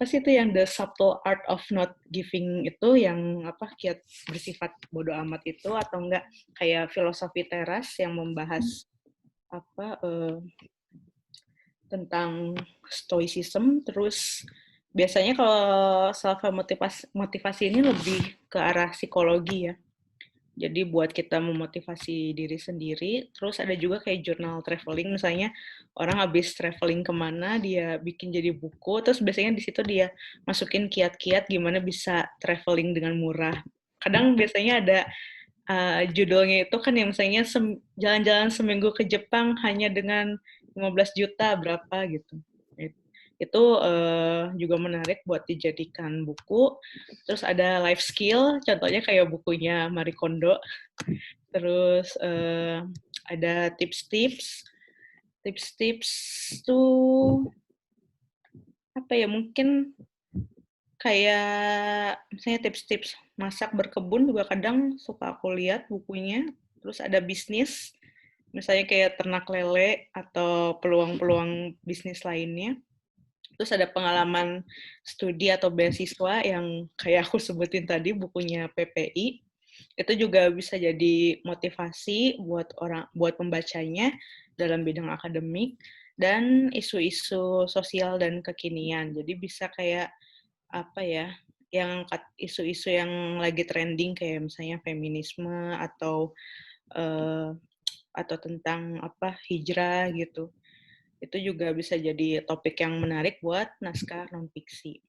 S2: sih itu yang The Subtle Art of Not Giving itu, yang apa kiat bersifat bodo amat itu, atau enggak kayak filosofi teras yang membahas apa tentang stoicism. Terus biasanya kalau self motivasi ini lebih ke arah psikologi ya. Jadi buat kita memotivasi diri sendiri. Terus ada juga kayak jurnal traveling, misalnya orang habis traveling kemana, dia bikin jadi buku, terus biasanya di situ dia masukin kiat-kiat gimana bisa traveling dengan murah. Kadang biasanya ada judulnya itu kan yang misalnya jalan-jalan seminggu ke Jepang hanya dengan 15 juta berapa gitu. Itu juga menarik buat dijadikan buku. Terus ada life skill, contohnya kayak bukunya Marie Kondo. Terus ada tips-tips tuh apa ya, mungkin kayak misalnya tips-tips masak, berkebun juga kadang suka aku lihat bukunya. Terus ada bisnis, misalnya kayak ternak lele atau peluang-peluang bisnis lainnya. Terus ada pengalaman studi atau beasiswa yang kayak aku sebutin tadi, bukunya PPI. Itu juga bisa jadi motivasi buat pembacanya dalam bidang akademik, dan isu-isu sosial dan kekinian. Jadi bisa kayak apa ya, yang isu-isu yang lagi trending kayak misalnya feminisme atau tentang apa hijrah gitu. Itu juga bisa jadi topik yang menarik buat naskah non-fiksi.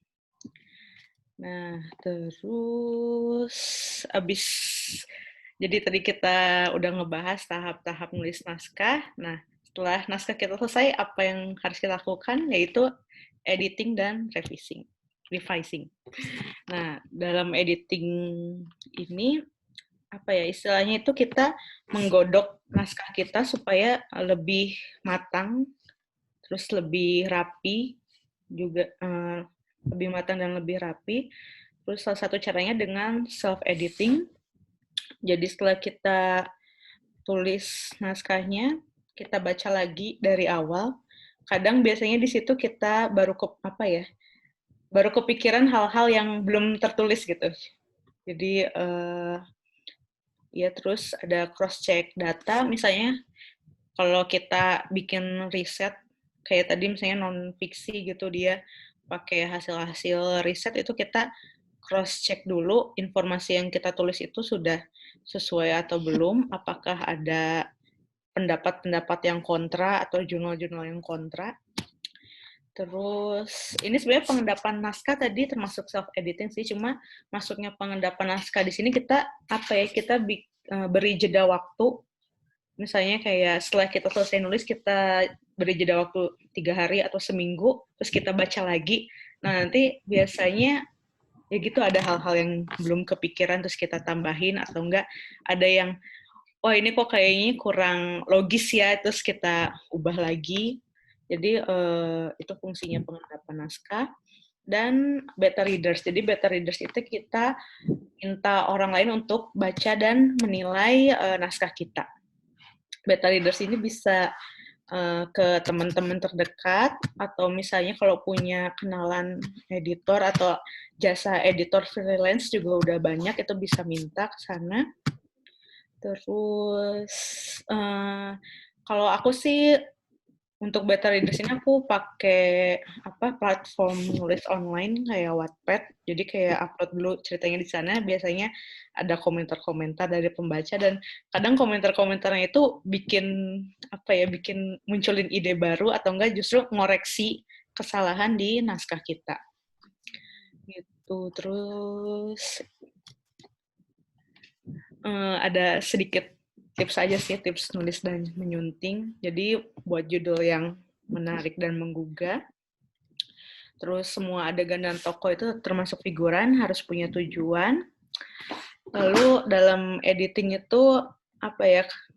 S2: Nah, terus jadi tadi kita udah ngebahas tahap-tahap nulis naskah. Nah, setelah naskah kita selesai, apa yang harus kita lakukan? Yaitu editing dan revising. Nah, dalam editing ini, apa ya, istilahnya itu kita menggodok naskah kita supaya lebih matang, terus lebih rapi juga, lebih matang dan lebih rapi. Terus salah satu caranya dengan self-editing. Jadi setelah kita tulis naskahnya, kita baca lagi dari awal. Kadang biasanya di situ kita baru kepikiran hal-hal yang belum tertulis gitu. Jadi ya terus ada cross-check data, misalnya kalau kita bikin riset, kayak tadi misalnya non-fiksi gitu, dia pakai hasil-hasil riset, itu kita cross-check dulu informasi yang kita tulis itu sudah sesuai atau belum, apakah ada pendapat-pendapat yang kontra atau jurnal-jurnal yang kontra. Terus ini sebenarnya pengendapan naskah tadi termasuk self-editing sih, cuma masuknya pengendapan naskah di sini kita beri jeda waktu. Misalnya kayak setelah kita selesai nulis, kita beri jeda waktu 3 hari atau seminggu, terus kita baca lagi. Nah, nanti biasanya ya gitu ada hal-hal yang belum kepikiran, terus kita tambahin, atau enggak ada yang, ini kok kayaknya kurang logis ya, terus kita ubah lagi. Jadi itu fungsinya pengendapan naskah. dan beta readers. Jadi beta readers itu kita minta orang lain untuk baca dan menilai naskah kita. Beta readers ini bisa ke teman-teman terdekat, atau misalnya kalau punya kenalan editor atau jasa editor freelance juga udah banyak, itu bisa minta ke sana. Terus kalau aku sih untuk beta readers ini aku pakai platform nulis online kayak Wattpad. Jadi kayak upload dulu ceritanya di sana, biasanya ada komentar-komentar dari pembaca, dan kadang komentar-komentarnya itu bikin munculin ide baru, atau enggak justru ngoreksi kesalahan di naskah kita. Gitu. Terus ada sedikit tips aja sih, tips nulis dan menyunting. Jadi buat judul yang menarik dan menggugah. Terus semua adegan dan tokoh itu termasuk figuran harus punya tujuan. Lalu dalam editing itu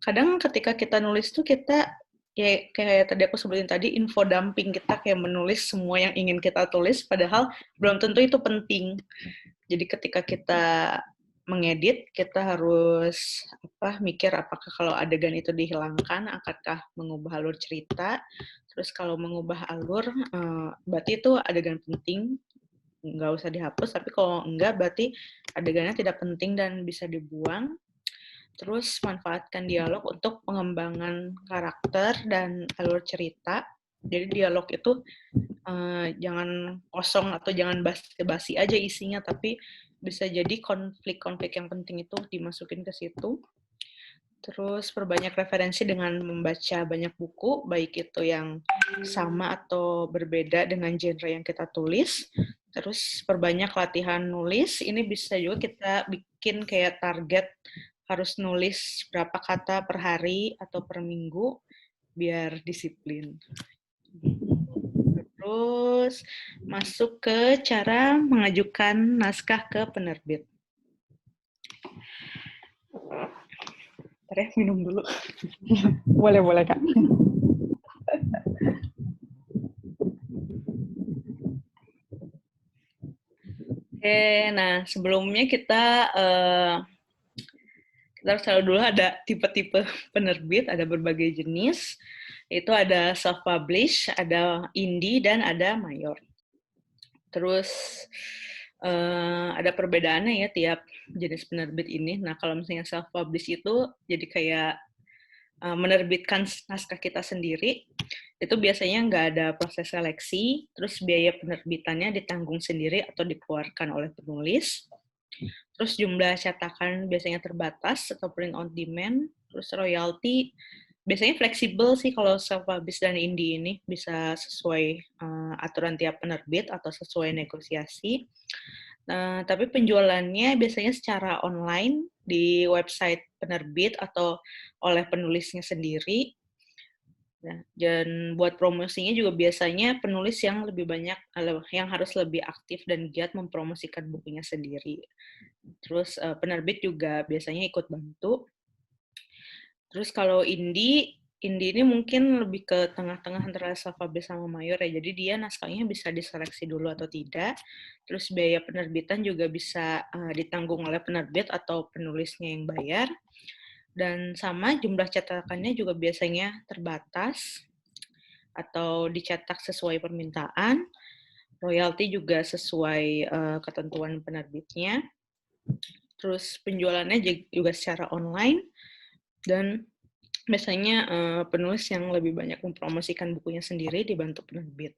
S2: kadang ketika kita nulis tuh kita ya kayak tadi aku sebutin tadi, info dumping, kita kayak menulis semua yang ingin kita tulis, padahal belum tentu itu penting. Jadi ketika kita mengedit, kita harus mikir apakah kalau adegan itu dihilangkan, akankah mengubah alur cerita. Terus kalau mengubah alur, berarti itu adegan penting, nggak usah dihapus. Tapi kalau enggak, berarti adegannya tidak penting dan bisa dibuang. Terus manfaatkan dialog untuk pengembangan karakter dan alur cerita. Jadi dialog itu jangan kosong atau jangan basi-basi aja isinya, tapi bisa jadi konflik-konflik yang penting itu dimasukin ke situ. Terus perbanyak referensi dengan membaca banyak buku, baik itu yang sama atau berbeda dengan genre yang kita tulis. Terus perbanyak latihan nulis, ini bisa juga kita bikin kayak target, harus nulis berapa kata per hari atau per minggu, biar disiplin. Terus masuk ke cara mengajukan naskah ke penerbit. Bentar ya, minum dulu.
S1: Boleh, Kak.
S2: Oke, nah sebelumnya kita harus tahu dulu ada tipe-tipe penerbit, ada berbagai jenis. Itu ada self-publish, ada indie, dan ada mayor. Terus ada perbedaannya ya tiap jenis penerbit ini. Nah, kalau misalnya self-publish itu jadi kayak menerbitkan naskah kita sendiri, itu biasanya nggak ada proses seleksi, terus biaya penerbitannya ditanggung sendiri atau dikeluarkan oleh penulis. Terus jumlah cetakan biasanya terbatas atau print on demand. Terus royalti biasanya fleksibel sih kalau self-publish dan indie ini, bisa sesuai aturan tiap penerbit atau sesuai negosiasi. Tapi penjualannya biasanya secara online di website penerbit atau oleh penulisnya sendiri. Dan buat promosinya juga biasanya penulis yang lebih banyak, yang harus lebih aktif dan giat mempromosikan bukunya sendiri. Terus penerbit juga biasanya ikut bantu. Terus kalau indie ini mungkin lebih ke tengah-tengah antara self-publish sama mayor ya. Jadi dia naskahnya bisa diseleksi dulu atau tidak. Terus biaya penerbitan juga bisa ditanggung oleh penerbit atau penulisnya yang bayar. Dan sama jumlah cetakannya juga biasanya terbatas atau dicetak sesuai permintaan. Royalti juga sesuai ketentuan penerbitnya. Terus penjualannya juga secara online, dan biasanya penulis yang lebih banyak mempromosikan bukunya sendiri dibantu penerbit.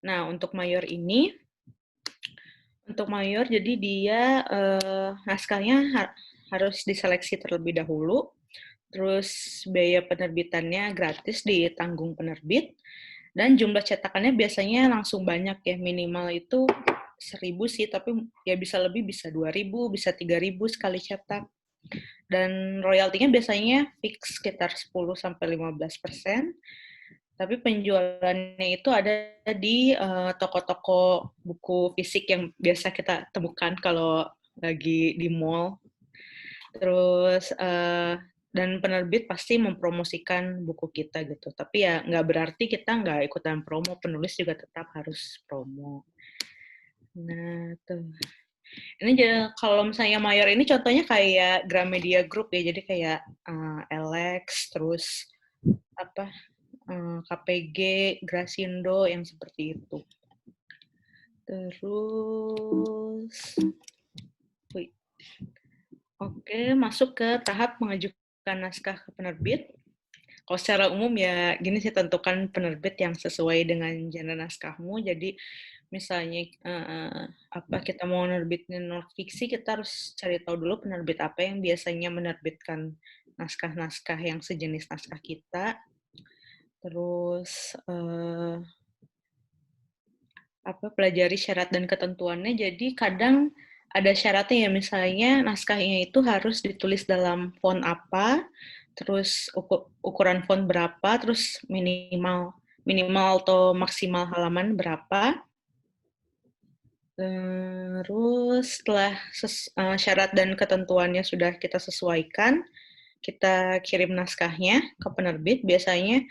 S2: Nah, untuk mayor jadi dia naskahnya harus diseleksi terlebih dahulu, terus biaya penerbitannya gratis ditanggung penerbit, dan jumlah cetakannya biasanya langsung banyak ya, minimal itu 1.000 sih, tapi ya bisa lebih, bisa 2.000, bisa 3.000 sekali cetak. Dan royaltinya biasanya fix sekitar 10-15%. Tapi penjualannya itu ada di toko-toko buku fisik yang biasa kita temukan kalau lagi di mall. Terus dan penerbit pasti mempromosikan buku kita gitu. Tapi ya nggak berarti kita nggak ikutan promo, penulis juga tetap harus promo. Nah, tuh. Ini kalau misalnya mayor ini contohnya kayak Gramedia Group ya, jadi kayak Alex, terus apa KPG, Grasindo yang seperti itu. Terus, oke, masuk ke tahap mengajukan naskah ke penerbit. Kalau secara umum ya gini sih, tentukan penerbit yang sesuai dengan genre naskahmu. Jadi misalnya kita mau nerbitin non-fiksi, kita harus cari tahu dulu penerbit apa yang biasanya menerbitkan naskah-naskah yang sejenis naskah kita. Terus pelajari syarat dan ketentuannya. Jadi kadang ada syaratnya ya, misalnya naskahnya itu harus ditulis dalam font apa, terus ukuran font berapa, terus minimal atau maksimal halaman berapa. Terus setelah syarat dan ketentuannya sudah kita sesuaikan, kita kirim naskahnya ke penerbit. Biasanya,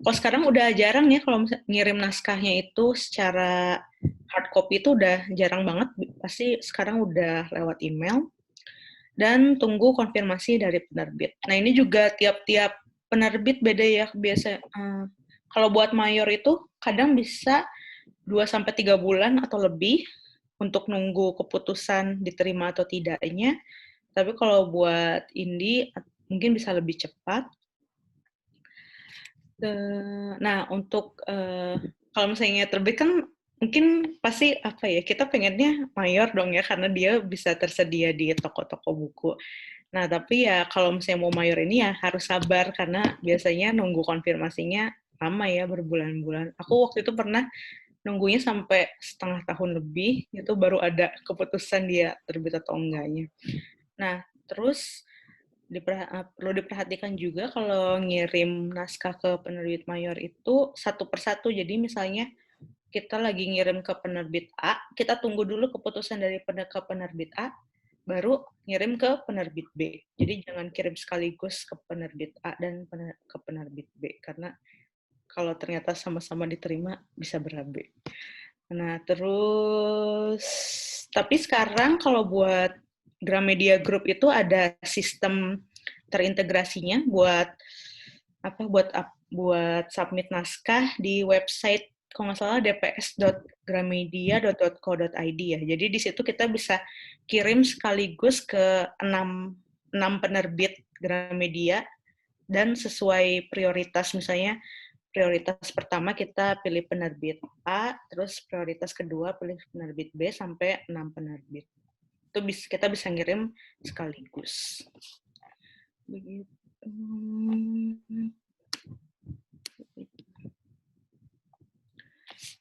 S2: kalau sekarang udah jarang ya kalau ngirim naskahnya itu secara hard copy, itu udah jarang banget. Pasti sekarang udah lewat email. Dan tunggu konfirmasi dari penerbit. Nah, ini juga tiap-tiap penerbit beda ya. Biasa kalau buat mayor itu kadang bisa 2-3 bulan atau lebih untuk nunggu keputusan diterima atau tidaknya. Tapi kalau buat indie mungkin bisa lebih cepat. Nah, untuk kalau misalnya terbit kan mungkin pasti kita pengennya mayor dong ya, karena dia bisa tersedia di toko-toko buku. Nah, tapi ya kalau misalnya mau mayor ini ya harus sabar, karena biasanya nunggu konfirmasinya lama ya, berbulan-bulan. Aku waktu itu pernah nunggunya sampai setengah tahun lebih, itu baru ada keputusan dia terbit atau enggaknya. Nah, terus perlu diperhatikan juga kalau ngirim naskah ke penerbit mayor itu satu persatu. Jadi misalnya kita lagi ngirim ke penerbit A, kita tunggu dulu keputusan dari penerbit A, baru ngirim ke penerbit B. Jadi jangan kirim sekaligus ke penerbit A dan ke penerbit B, karena kalau ternyata sama-sama diterima bisa berabe. Nah, terus tapi sekarang kalau buat Gramedia Group itu ada sistem terintegrasinya buat submit naskah di website, kalau nggak salah dps.gramedia.co.id ya. Jadi di situ kita bisa kirim sekaligus ke 6 penerbit Gramedia dan sesuai prioritas. Misalnya prioritas pertama kita pilih penerbit A, terus prioritas kedua pilih penerbit B sampai 6 penerbit. Itu kita bisa ngirim sekaligus. Begitu.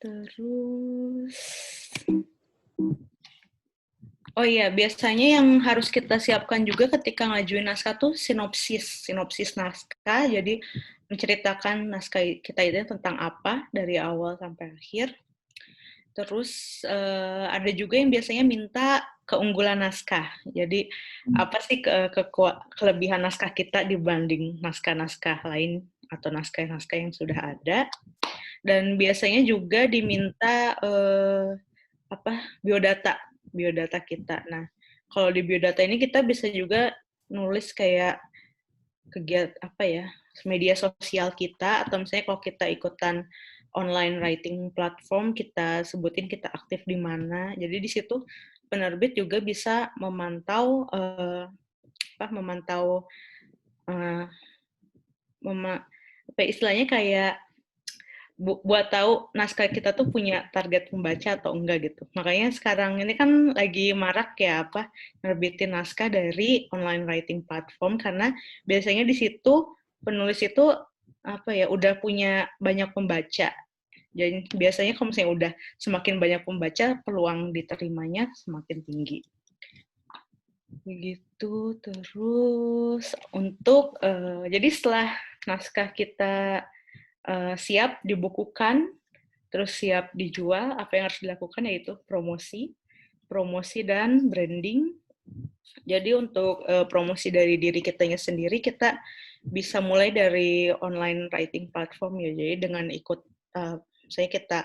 S2: Terus, oh iya, biasanya yang harus kita siapkan juga ketika ngajuin naskah tuh sinopsis naskah. Jadi menceritakan naskah kita itu tentang apa dari awal sampai akhir. Terus ada juga yang biasanya minta keunggulan naskah. Jadi apa sih kelebihan naskah kita dibanding naskah-naskah lain atau naskah-naskah yang sudah ada. Dan biasanya juga diminta biodata kita. Nah, kalau di biodata ini kita bisa juga nulis kayak kegiatan media sosial kita, atau misalnya kalau kita ikutan online writing platform, kita sebutin kita aktif di mana. Jadi di situ penerbit juga bisa memantau istilahnya kayak buat tahu naskah kita tuh punya target pembaca atau enggak gitu. Makanya sekarang ini kan lagi marak ya nerbitin naskah dari online writing platform, karena biasanya di situ penulis itu udah punya banyak pembaca. Jadi biasanya kalau misalnya udah semakin banyak pembaca, peluang diterimanya semakin tinggi. Begitu. Terus untuk jadi setelah naskah kita siap dibukukan, terus siap dijual, apa yang harus dilakukan yaitu promosi dan branding. Jadi untuk promosi dari diri kitanya sendiri, kita bisa mulai dari online writing platform ya. Jadi dengan ikut, misalnya kita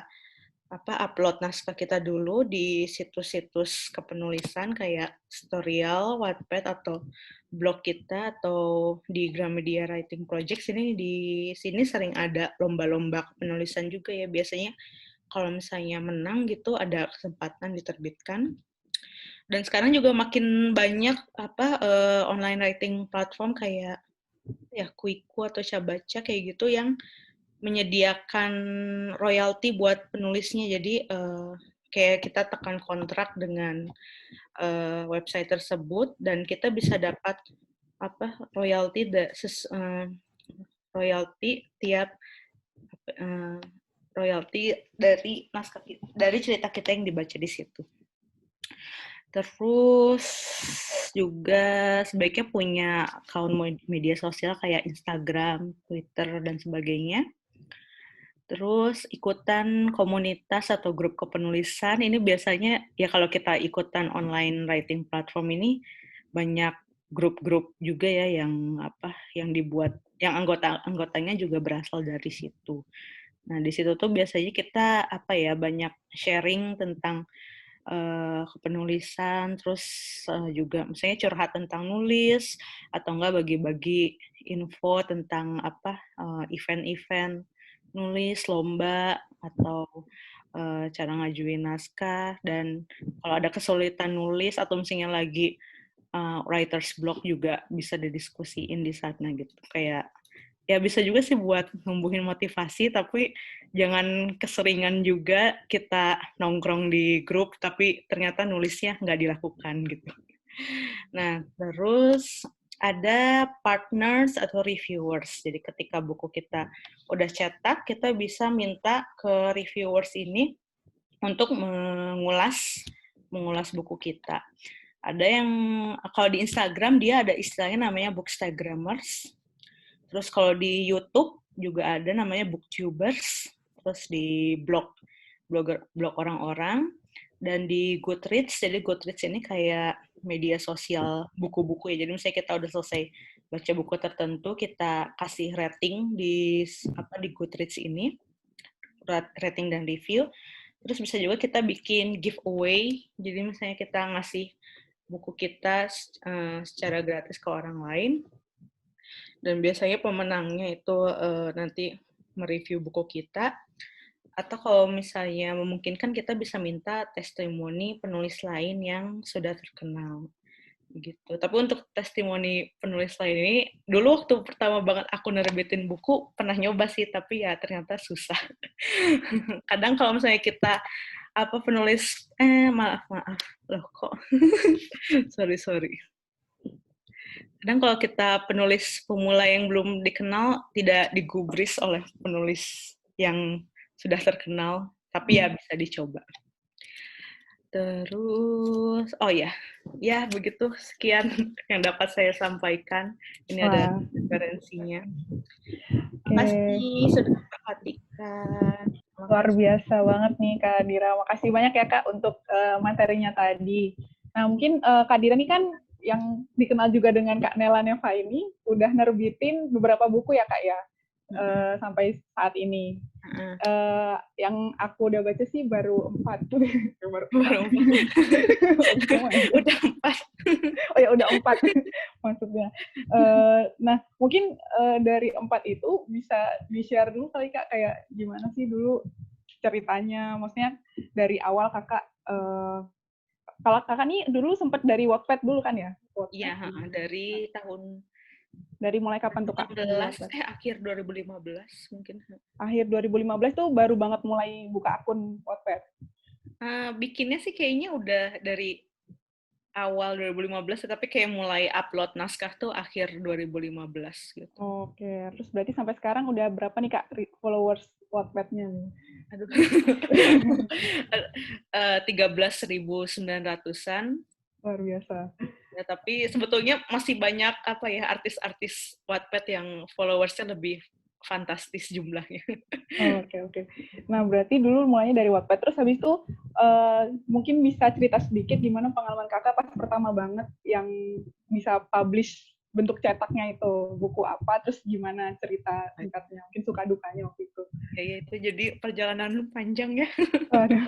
S2: upload naskah kita dulu di situs-situs kepenulisan kayak Storyal, Wattpad atau blog kita atau di Gramedia Writing Project. Di sini sering ada lomba-lomba penulisan juga ya. Biasanya kalau misalnya menang gitu ada kesempatan diterbitkan. Dan sekarang juga makin banyak online writing platform kayak ya Quiku atau Cabaca kayak gitu yang menyediakan royalti buat penulisnya. Jadi kayak kita tekan kontrak dengan website tersebut dan kita bisa dapat royalti tiap royalti dari naskah dari cerita kita yang dibaca di situ. Terus juga sebaiknya punya akun media sosial kayak Instagram, Twitter, dan sebagainya. Terus ikutan komunitas atau grup kepenulisan. Ini biasanya ya kalau kita ikutan online writing platform ini banyak grup-grup juga ya yang dibuat, yang anggotanya juga berasal dari situ. Nah, di situ tuh biasanya kita banyak sharing tentang kepenulisan, terus juga misalnya curhat tentang nulis atau enggak bagi-bagi info tentang event-event nulis, lomba, atau cara ngajuin naskah. Dan kalau ada kesulitan nulis atau misalnya lagi writer's block juga bisa didiskusiin di sana gitu. Kayak ya bisa juga sih buat numbuhin motivasi, tapi jangan keseringan juga kita nongkrong di grup tapi ternyata nulisnya nggak dilakukan gitu. Nah, terus ada partners atau reviewers. Jadi ketika buku kita udah cetak, kita bisa minta ke reviewers ini untuk mengulas buku kita. Ada yang kalau di Instagram dia ada istilahnya namanya bookstagrammers. Terus kalau di YouTube juga ada namanya booktubers. Terus di blog orang-orang. Dan di Goodreads, jadi Goodreads ini kayak media sosial buku-buku ya. Jadi misalnya kita udah selesai baca buku tertentu, kita kasih rating di Goodreads ini, rating dan review. Terus bisa juga kita bikin giveaway. Jadi misalnya kita ngasih buku kita secara gratis ke orang lain. Dan biasanya pemenangnya itu nanti mereview buku kita. Atau kalau misalnya memungkinkan kita bisa minta testimoni penulis lain yang sudah terkenal gitu. Tapi untuk testimoni penulis lain ini, dulu waktu pertama banget aku nerbitin buku pernah nyoba sih, tapi ya ternyata susah. Kadang kalau misalnya kita penulis maaf loh kok sorry. Kadang kalau kita penulis pemula yang belum dikenal tidak digubris oleh penulis yang sudah terkenal, tapi ya bisa dicoba. Terus, ya begitu sekian yang dapat saya sampaikan. Ini ada referensinya. Terima kasih sudah memperhatikan.
S1: Luar biasa banget nih Kak Dira. Makasih banyak ya Kak untuk materinya tadi. Nah mungkin Kak Dira nih kan yang dikenal juga dengan Kak Nela Neva ini udah nerbitin beberapa buku ya Kak ya. Sampai saat ini. Yang aku udah baca sih baru 4.
S2: Baru 4. Udah 4.
S1: Oh ya udah 4 maksudnya. Nah mungkin dari 4 itu bisa di-share dulu kali Kak, kayak gimana sih dulu ceritanya, maksudnya dari awal Kakak, kalau Kakak nih dulu sempat dari Wattpad dulu kan ya?
S2: Iya, dari
S1: mulai kapan tuh Kak?
S2: Akhir 2015 mungkin.
S1: Akhir 2015 tuh baru banget mulai buka akun Wattpad.
S2: Bikinnya sih kayaknya udah dari awal 2015, tapi kayak mulai upload naskah tuh akhir 2015 gitu.
S1: Oke, terus berarti sampai sekarang udah berapa nih Kak followers Wattpad-nya nih?
S2: Aduh. 13.900-an.
S1: Luar biasa.
S2: Ya, tapi sebetulnya masih banyak artis-artis Wattpad yang followersnya lebih fantastis jumlahnya.
S1: Oke. Nah, berarti dulu mulainya dari Wattpad. Terus habis itu mungkin bisa cerita sedikit gimana pengalaman Kakak pas pertama banget yang bisa publish bentuk cetaknya itu, buku apa, terus gimana cerita singkatnya, mungkin suka dukanya waktu itu.
S2: Ya, itu jadi perjalanan panjang ya.
S1: Waduh,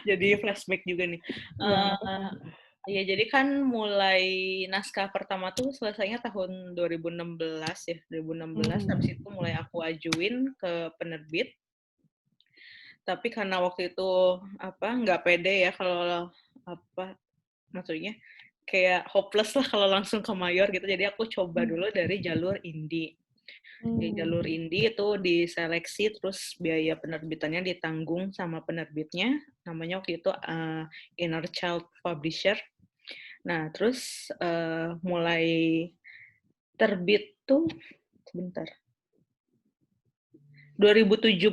S2: Jadi flashback juga nih.
S1: gimana tuh?
S2: Eh, ya, jadi kan mulai naskah pertama tuh selesainya tahun 2016 ya. 2016, habis itu mulai aku ajuin ke penerbit. Tapi karena waktu itu nggak pede ya kalau maksudnya kayak hopeless lah kalau langsung ke mayor gitu. Jadi aku coba dulu dari jalur indie. Di jalur indie itu diseleksi, terus biaya penerbitannya ditanggung sama penerbitnya. Namanya waktu itu Inner Child Publisher. Nah, terus mulai terbit tuh sebentar. 2017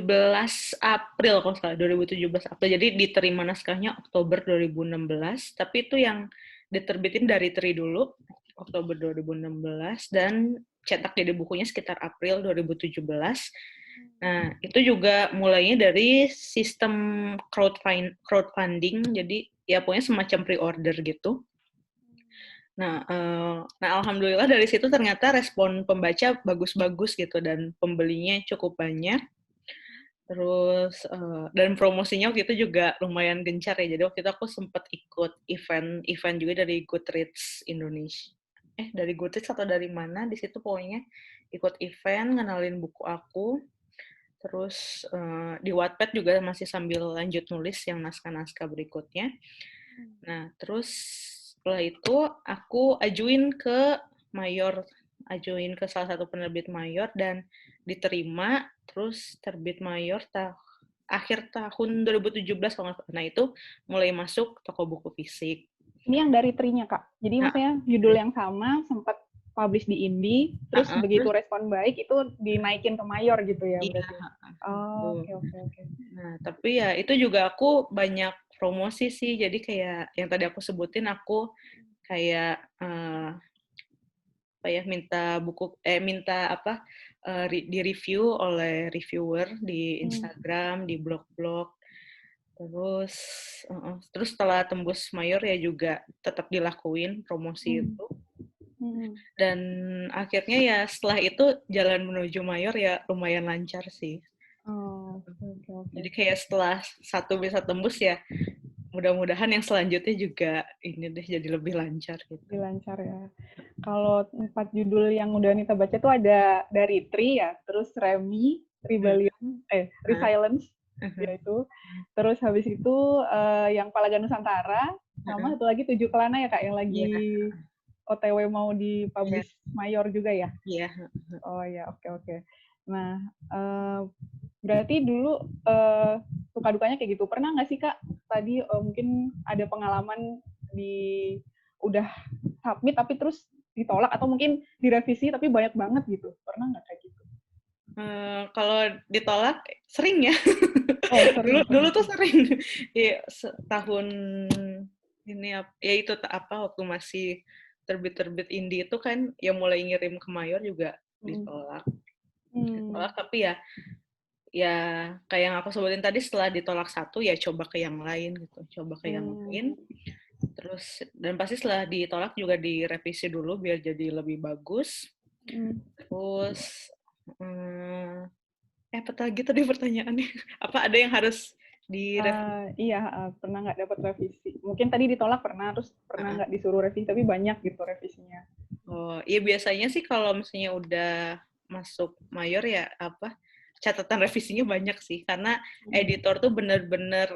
S2: April kalau salah, 2017 April. Jadi diterima naskahnya Oktober 2016, tapi itu yang diterbitin dari Tri dulu, Oktober 2016, dan cetak jadi bukunya sekitar April 2017. Nah, itu juga mulainya dari sistem crowdfunding, jadi ya pokoknya semacam pre-order gitu. Nah, alhamdulillah dari situ ternyata respon pembaca bagus-bagus gitu, dan pembelinya cukup banyak. Terus, dan promosinya waktu itu juga lumayan gencar ya, jadi waktu itu aku sempat ikut event juga dari Goodreads Indonesia. Dari Goodreads atau dari mana, di situ pokoknya ikut event, ngenalin buku aku. Terus di Wattpad juga masih sambil lanjut nulis yang naskah-naskah berikutnya. Nah, terus setelah itu aku ajuin ke salah satu penerbit mayor dan diterima, terus terbit mayor akhir tahun 2017 kalau nggak salah. Nah, itu mulai masuk toko buku fisik.
S1: Ini yang dari Trinya, Kak. Jadi
S2: Nah,
S1: maksudnya judul yang sama sempat publish di Indie, terus begitu
S2: terus
S1: respon baik itu dinaikin ke mayor gitu ya
S2: iya,
S1: berarti. Oh,
S2: gitu.
S1: oke oke oke.
S2: Nah, tapi ya itu juga aku banyak promosi sih. Jadi kayak yang tadi aku sebutin, aku kayak di review oleh reviewer di Instagram, di blog-blog. Terus setelah tembus mayor ya juga tetap dilakuin promosi itu. Dan akhirnya ya setelah itu jalan menuju mayor ya lumayan lancar sih.
S1: Oh, oke oke.
S2: Jadi kayak setelah satu bisa tembus ya, mudah-mudahan yang selanjutnya juga ini deh jadi lebih lancar gitu.
S1: Lebih lancar ya. Kalau 4 judul yang udah Anita baca tuh ada dari Tri ya, terus Remy, Resilience, yaitu. Terus habis itu yang Palaga Nusantara, sama satu lagi 7 Kelana ya Kak, yang lagi OTW mau dipublish mayor juga ya?
S2: Iya.
S1: Oh ya, oke oke. Nah, berarti dulu suka dukanya kayak gitu. Pernah nggak sih Kak, tadi mungkin ada pengalaman udah submit tapi terus ditolak, atau mungkin direvisi tapi banyak banget gitu? Pernah nggak kayak gitu?
S2: Kalau ditolak sering ya.
S1: Oh, sering.
S2: dulu tuh sering. Ya, tahun ini ya itu waktu masih terbit indie itu kan yang mulai ngirim ke mayor juga ditolak. Ditolak, tapi ya kayak yang aku sebutin tadi, setelah ditolak satu ya coba ke yang lain gitu, coba ke yang lain. Terus dan pasti setelah ditolak juga direvisi dulu biar jadi lebih bagus. Terus apa lagi tadi pertanyaannya? Apa ada yang harus direvisi?
S1: Iya, pernah nggak dapat revisi? Mungkin tadi ditolak pernah, terus pernah nggak disuruh revisi, tapi banyak gitu revisinya.
S2: Oh, iya biasanya sih kalau misalnya udah masuk mayor ya catatan revisinya banyak sih, karena editor tuh benar-benar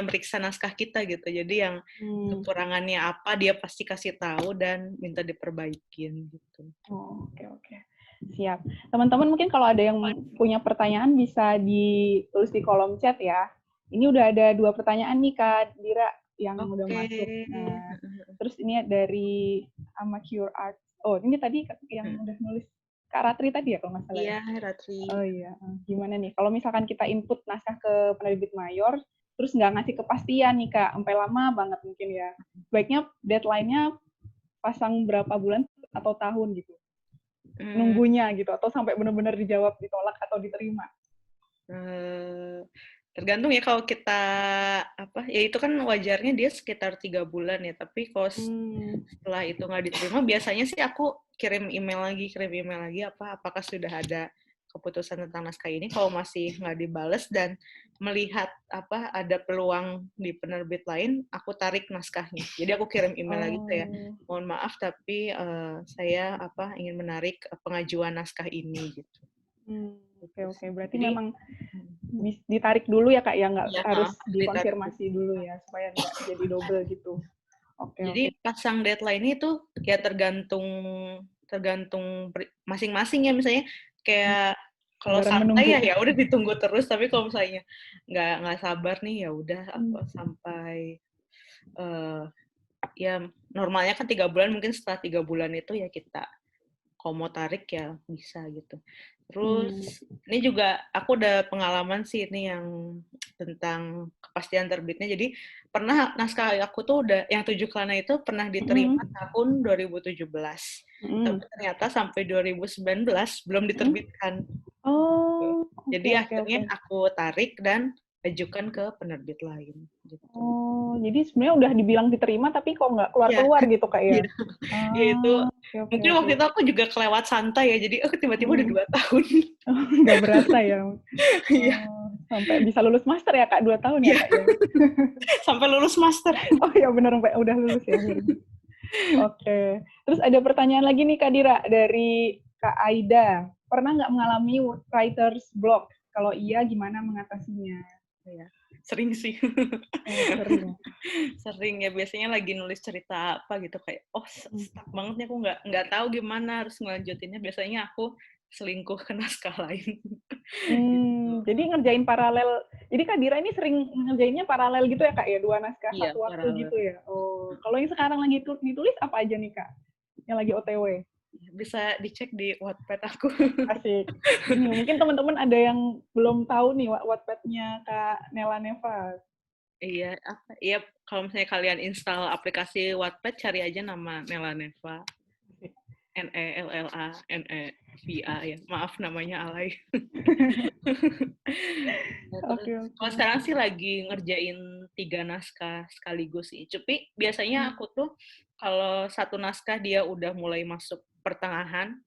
S2: meriksa naskah kita gitu. Jadi yang kekurangannya apa dia pasti kasih tahu dan minta diperbaikin gitu.
S1: Oh, oke. Siap. Teman-teman mungkin kalau ada yang punya pertanyaan bisa ditulis di kolom chat ya. Ini udah ada 2 pertanyaan nih Kak Dira yang udah masuk. Nah, terus ini dari Amateur Art. Oh, ini tadi yang udah nulis Kak Ratri tadi ya kalau nggak salah.
S2: Iya, Ratri.
S1: Oh iya. Gimana nih? Kalau misalkan kita input naskah ke penerbit mayor, terus nggak ngasih kepastian nih Kak, sampai lama banget mungkin ya. Baiknya deadline-nya pasang berapa bulan atau tahun gitu. Nunggunya gitu, atau sampai benar-benar dijawab ditolak atau diterima?
S2: Tergantung ya, kalau kita ya itu kan wajarnya dia sekitar 3 bulan ya, tapi kalau setelah itu nggak diterima biasanya sih aku kirim email lagi apakah sudah ada keputusan tentang naskah ini kalau masih nggak dibales dan melihat ada peluang di penerbit lain, aku tarik naskahnya. Jadi aku kirim email lagi kayak, mohon maaf tapi saya ingin menarik pengajuan naskah ini gitu.
S1: Oke. Berarti jadi, memang ditarik dulu ya Kak ya, nggak harus dikonfirmasi dulu ya supaya nggak jadi double gitu.
S2: Jadi pasang deadline itu ya tergantung masing-masing ya, misalnya kayak kalau santai ya udah ditunggu terus, tapi kalau misalnya nggak sabar nih ya udah sampai ya normalnya kan 3 bulan, mungkin setelah 3 bulan itu ya kita kalau mau tarik ya bisa gitu. Terus ini juga aku udah pengalaman sih ini yang tentang kepastian terbitnya. Jadi pernah naskah aku tuh udah yang 7 Kelana itu pernah diterima tahun 2017. Tapi ternyata sampai 2019 belum diterbitkan. Jadi akhirnya aku tarik dan ajukan ke penerbit lain. Gitu.
S1: Jadi sebenarnya udah dibilang diterima tapi kok nggak keluar-keluar gitu Kak ya?
S2: Ya itu mungkin waktu itu aku juga kelewat santai ya, jadi tiba-tiba udah 2 tahun.
S1: Nggak berasa ya? Iya. Sampai bisa lulus master ya Kak, 2 tahun ya Kak ya?
S2: Sampai lulus master.
S1: Oh ya benar, udah lulus ya. Oke. Terus ada pertanyaan lagi nih Kak Dira dari Kak Aida. Pernah nggak mengalami writer's block? Kalau iya, gimana mengatasinya?
S2: Ya, sering sih. Sering ya, biasanya lagi nulis cerita apa gitu kayak stuck banget nih, aku nggak tahu gimana harus ngelanjutinnya. Biasanya aku selingkuh ke naskah lain.
S1: Gitu. Jadi ngerjain paralel. Jadi Kak Dira ini sering ngerjainnya paralel gitu ya Kak ya, 2 naskah satu waktu paralel. Gitu ya. Kalau yang sekarang lagi ditulis apa aja nih Kak? Yang lagi OTW?
S2: Bisa dicek di Wattpad aku.
S1: Asik. Mungkin teman-teman ada yang belum tahu nih Wattpad-nya Kak Nela Neva.
S2: Iya, kalau misalnya kalian install aplikasi Wattpad, cari aja nama Nela Neva. NELLANEVA ya. Maaf namanya alay. Kalau sekarang sih lagi ngerjain 3 naskah sekaligus sih. Tapi biasanya aku tuh kalau satu naskah dia udah mulai masuk pertengahan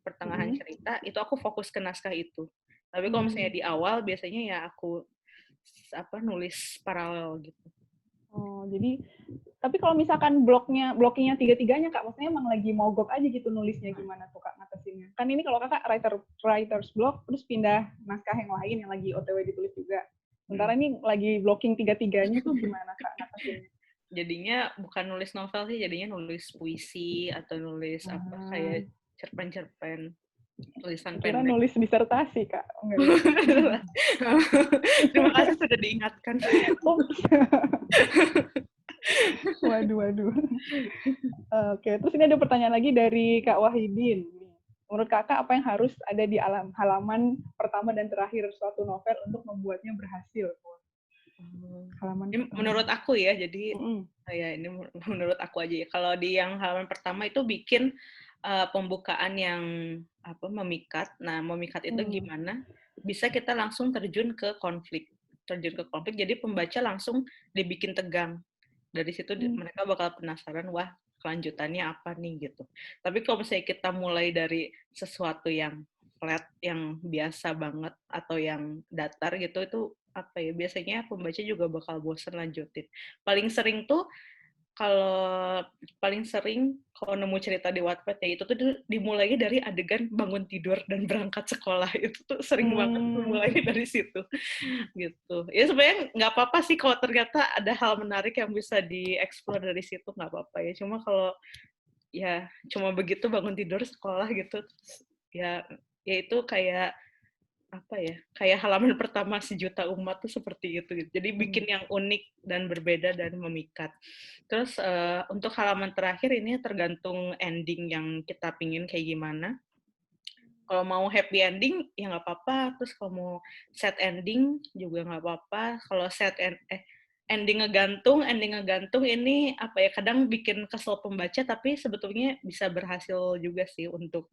S2: cerita, itu aku fokus ke naskah itu. Tapi kalau misalnya di awal biasanya ya aku nulis paralel gitu.
S1: Jadi tapi kalau misalkan blockingnya 3-3-nya Kak, maksudnya emang lagi mogok aja gitu nulisnya, gimana tuh Kak ngatasinnya? Kan ini kalau Kakak writer's block, terus pindah naskah yang lain yang lagi OTW ditulis juga. Sementara ini lagi blocking 3-3-nya tuh gimana Kak ngatasinnya?
S2: Jadinya bukan nulis novel sih, jadinya nulis puisi atau nulis kayak cerpen-cerpen, tulisan
S1: Kira
S2: pendek.
S1: Nulis disertasi Kak.
S2: Terima kasih sudah diingatkan.
S1: Waduh. Oke, terus ini ada pertanyaan lagi dari Kak Wahidin. Menurut Kakak apa yang harus ada di halaman pertama dan terakhir suatu novel untuk membuatnya berhasil?
S2: Menurut aku ya, jadi ini menurut aku aja ya. Kalau di yang halaman pertama itu bikin pembukaan yang memikat. Nah, memikat itu gimana? Bisa kita langsung terjun ke konflik. Jadi pembaca langsung dibikin tegang. Dari situ mereka bakal penasaran, wah kelanjutannya apa nih gitu. Tapi kalau misalnya kita mulai dari sesuatu yang flat, yang biasa banget atau yang datar gitu, itu biasanya pembaca juga bakal bosan lanjutin. Paling sering kalau nemu cerita di Wattpad ya itu tuh dimulainya dari adegan bangun tidur dan berangkat sekolah. Itu tuh sering banget dimulainya dari situ gitu. Ya sebenarnya nggak apa-apa sih kalau ternyata ada hal menarik yang bisa dieksplor dari situ, nggak apa-apa ya. Cuma kalau ya cuma begitu bangun tidur sekolah gitu ya itu kayak kayak halaman pertama sejuta umat tuh seperti itu gitu. Jadi bikin yang unik dan berbeda dan memikat. Terus untuk halaman terakhir ini tergantung ending yang kita pingin kayak gimana. Kalau mau happy ending ya nggak apa-apa. Terus kalau mau sad ending juga nggak apa-apa. Kalau ending ngegantung ini kadang bikin kesel pembaca, tapi sebetulnya bisa berhasil juga sih untuk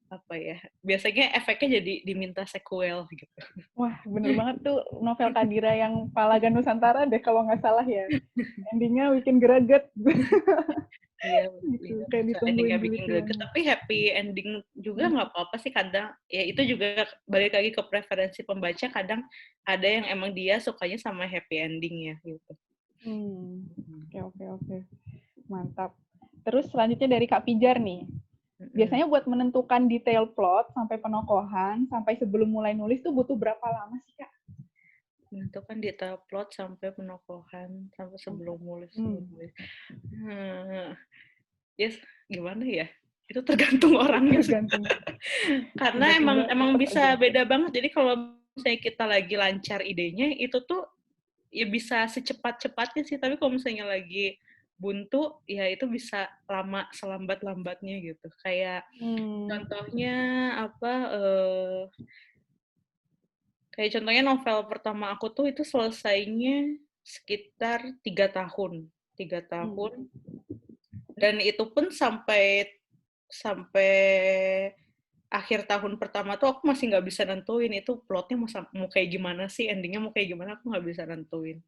S2: apa ya, biasanya efeknya jadi diminta sequel gitu.
S1: Wah, bener banget tuh novel Kadira yang Palaga Nusantara deh kalau nggak salah ya. Endingnya bikin greget.
S2: Iya,
S1: Gitu,
S2: iya.
S1: kayak
S2: Endingnya
S1: ditungguin
S2: bikin
S1: begitu
S2: greget,
S1: banget.
S2: tapi happy ending juga nggak apa-apa sih kadang. Ya itu juga balik lagi ke preferensi pembaca. Kadang ada yang emang dia sukanya sama happy ending ya gitu.
S1: Oke, oke, oke. Mantap. Terus selanjutnya dari Kak Pijar nih.
S2: Mm-mm.
S1: Biasanya buat menentukan detail plot sampai penokohan, sampai sebelum mulai nulis tuh butuh berapa lama sih, Kak?
S2: Menentukan detail plot sampai penokohan sampai sebelum nulis. Hmm. Yes, gimana ya? Itu tergantung orangnya sih.
S1: Tergantung.
S2: Karena
S1: Tiba-tiba
S2: emang
S1: cepet aja.
S2: bisa beda banget. Jadi kalau misalnya kita lagi lancar idenya, itu tuh ya bisa secepat-cepatnya sih. Tapi kalau misalnya lagi buntu, ya itu bisa lama selambat-lambatnya gitu. Kayak contohnya apa? Kayak contohnya novel pertama aku tuh itu selesainya sekitar 3 tahun. 3 tahun. Dan itu pun sampai sampai akhir tahun pertama tuh aku masih nggak bisa nentuin itu plotnya mau kayak gimana sih, endingnya mau kayak gimana, aku nggak bisa nentuin.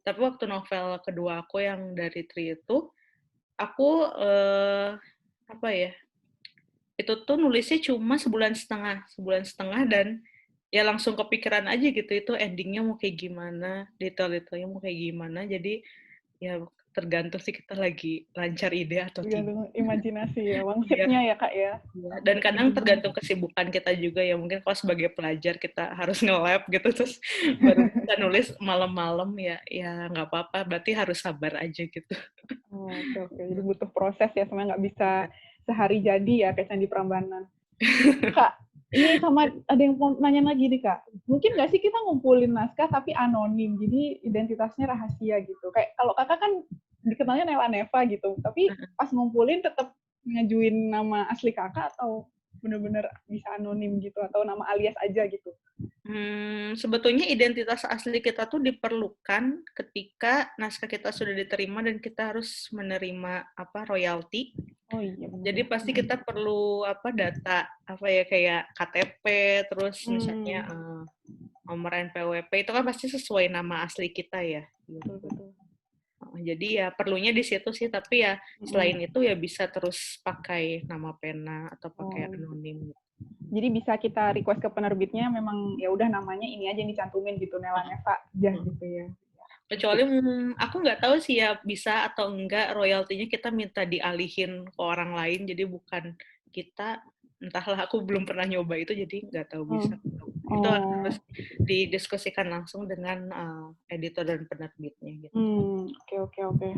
S2: Tapi waktu novel kedua aku yang dari Tri itu, aku apa ya, itu tuh nulisnya cuma sebulan setengah dan ya langsung kepikiran aja gitu itu endingnya mau kayak gimana, detail-detailnya mau kayak gimana. Jadi ya tergantung sih kita lagi lancar ide atau tidak.
S1: Tergantung imajinasi ya,
S2: Iya.
S1: wangsitnya ya, Kak ya.
S2: Iya, dan kadang tergantung kesibukan kita juga ya. Mungkin kalau sebagai pelajar kita harus nge-lab gitu, terus baru bisa nulis malam-malam ya, ya nggak apa-apa. Berarti harus sabar aja gitu.
S1: Oh, oke, oke. Jadi butuh proses ya, sebenarnya nggak bisa
S2: Iya.
S1: sehari jadi ya kayak Candi Prambanan. Kak, ini sama ada yang mau nanya lagi nih, Kak. Mungkin nggak sih kita ngumpulin naskah tapi anonim, jadi identitasnya rahasia gitu. Kayak kalau Kakak kan dikenalnya Nela Neva gitu, tapi pas ngumpulin tetap ngajuin nama asli Kakak atau bener-bener bisa anonim gitu, atau nama alias aja gitu?
S2: Sebetulnya identitas asli kita tuh diperlukan ketika naskah kita sudah diterima dan kita harus menerima apa royalti.
S1: Oh iya benar.
S2: Jadi pasti kita perlu apa data apa ya kayak KTP, terus misalnya nomor NPWP itu kan pasti sesuai nama asli kita ya.
S1: Betul,
S2: Gitu.
S1: betul.
S2: Jadi ya perlunya di situ sih, tapi ya selain itu ya bisa terus pakai nama pena atau pakai
S1: Oh,
S2: anonim.
S1: jadi bisa kita request ke penerbitnya memang ya udah namanya ini aja yang dicantumin gitu, Nela Neva aja gitu ya.
S2: Kecuali aku nggak tahu sih ya bisa atau enggak royaltinya kita minta dialihin ke orang lain, jadi bukan kita, entahlah aku belum pernah nyoba itu jadi nggak tahu bisa. Itu harus didiskusikan langsung dengan editor dan penerbitnya gitu.
S1: Oke, oke, oke.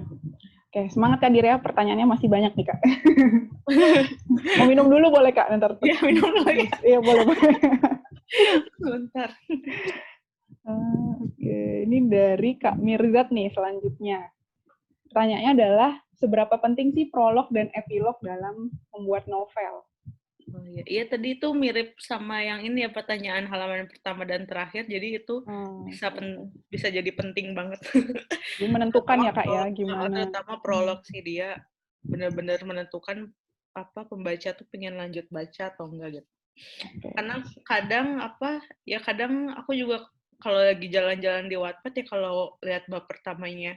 S1: Oke, semangat Kak Dira, pertanyaannya masih banyak nih Kak. Mau minum dulu boleh Kak? Ntar
S2: Ya minum dulu ya.
S1: Iya boleh, boleh.
S2: Bentar.
S1: Oke, ini dari Kak Mirzat nih selanjutnya. Pertanyaannya adalah, seberapa penting sih prolog dan epilog dalam membuat novel?
S2: Oh iya, iya tadi itu mirip sama yang ini ya pertanyaan halaman pertama dan terakhir, jadi itu bisa jadi penting banget.
S1: Jadi menentukan ya Kak ya, gimana?
S2: Terutama prolog sih dia benar-benar menentukan apa pembaca tuh pengen lanjut baca atau enggak gitu. Karena kadang aku juga kalau lagi jalan-jalan di Wattpad ya kalau lihat bab pertamanya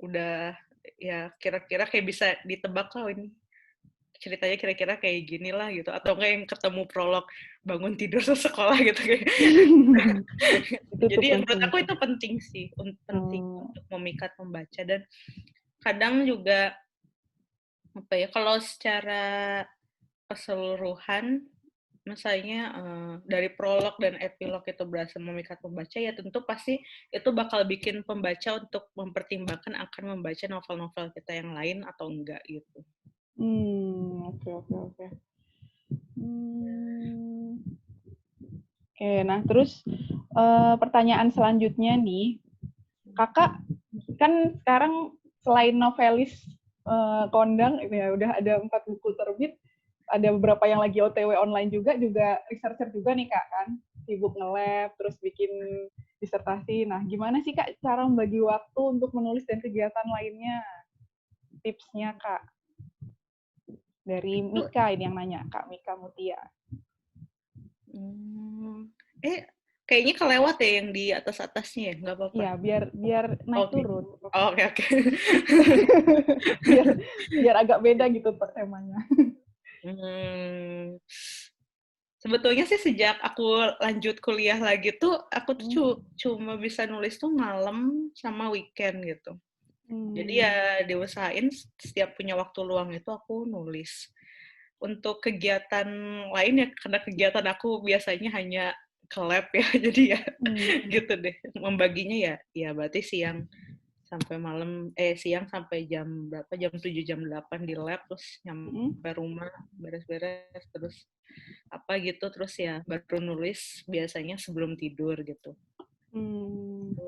S2: udah ya kira-kira kayak bisa ditebak lah ini ceritanya kira-kira kayak gini lah gitu, atau enggak yang ketemu prolog bangun tidur ke sekolah gitu kayak. Jadi menurut aku itu penting sih, penting untuk memikat pembaca. Dan kadang juga apa ya, kalau secara keseluruhan misalnya dari prolog dan epilog itu berhasil memikat pembaca, ya tentu pasti itu bakal bikin pembaca untuk mempertimbangkan akan membaca novel-novel kita yang lain atau enggak gitu.
S1: Oke, oke, oke. Oke, nah terus pertanyaan selanjutnya nih, Kakak kan sekarang selain novelis kondang, ya udah ada 4 buku terbit, ada beberapa yang lagi OTW online juga researcher juga nih Kak kan, sibuk nge-lab, terus bikin disertasi. Nah, gimana sih Kak cara membagi waktu untuk menulis dan kegiatan lainnya? Tipsnya Kak. Dari Mika ini yang nanya, Kak Mika Mutia.
S2: Kayaknya kelewat ya yang di atas-atasnya ya, nggak apa-apa.
S1: Iya, biar naik turun.
S2: Oke.
S1: biar agak beda gitu temanya.
S2: Sebetulnya sih sejak aku lanjut kuliah lagi tuh, aku tuh cuma bisa nulis tuh malam sama weekend gitu. Jadi ya diusahain setiap punya waktu luang itu aku nulis. Untuk kegiatan lain ya, karena kegiatan aku biasanya hanya ke lab ya, jadi ya gitu deh. Membaginya ya berarti siang sampai jam berapa, jam 7, jam 8 di lab, terus nyampe rumah, beres-beres, terus apa gitu, terus ya baru nulis biasanya sebelum tidur gitu.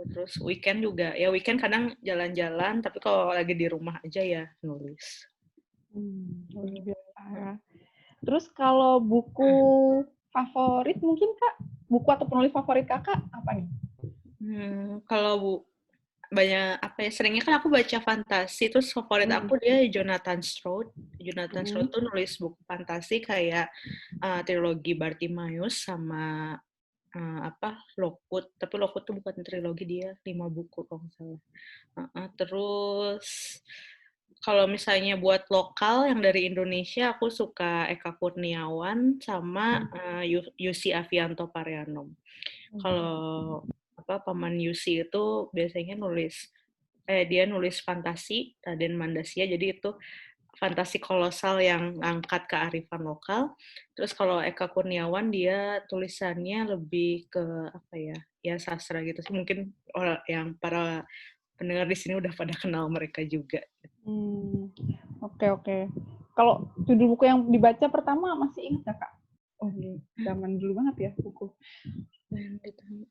S2: Terus weekend juga, ya weekend kadang jalan-jalan, tapi kalau lagi di rumah aja ya nulis.
S1: Terus kalau buku favorit mungkin Kak, buku atau penulis favorit Kakak apa nih?
S2: Kalau banyak seringnya kan aku baca fantasi, terus favorit aku dia Jonathan Stroud. Jonathan Stroud tuh nulis buku fantasi kayak trilogi Bartimaeus sama Lockwood, tapi Lockwood tuh bukan trilogi, dia 5 buku kalau nggak salah. Terus kalau misalnya buat lokal yang dari Indonesia, aku suka Eka Kurniawan sama Yusi Avianto Parianom. Kalau Paman Yusi itu biasanya dia nulis fantasi, Raden Mandasya, jadi itu fantasi kolosal yang angkat kearifan lokal. Terus kalau Eka Kurniawan, dia tulisannya lebih ke ya sastra gitu sih. Mungkin orang yang para pendengar di sini udah pada kenal mereka juga.
S1: Oke. Kalau judul buku yang dibaca pertama masih ingat nggak Kak? Zaman dulu banget ya buku.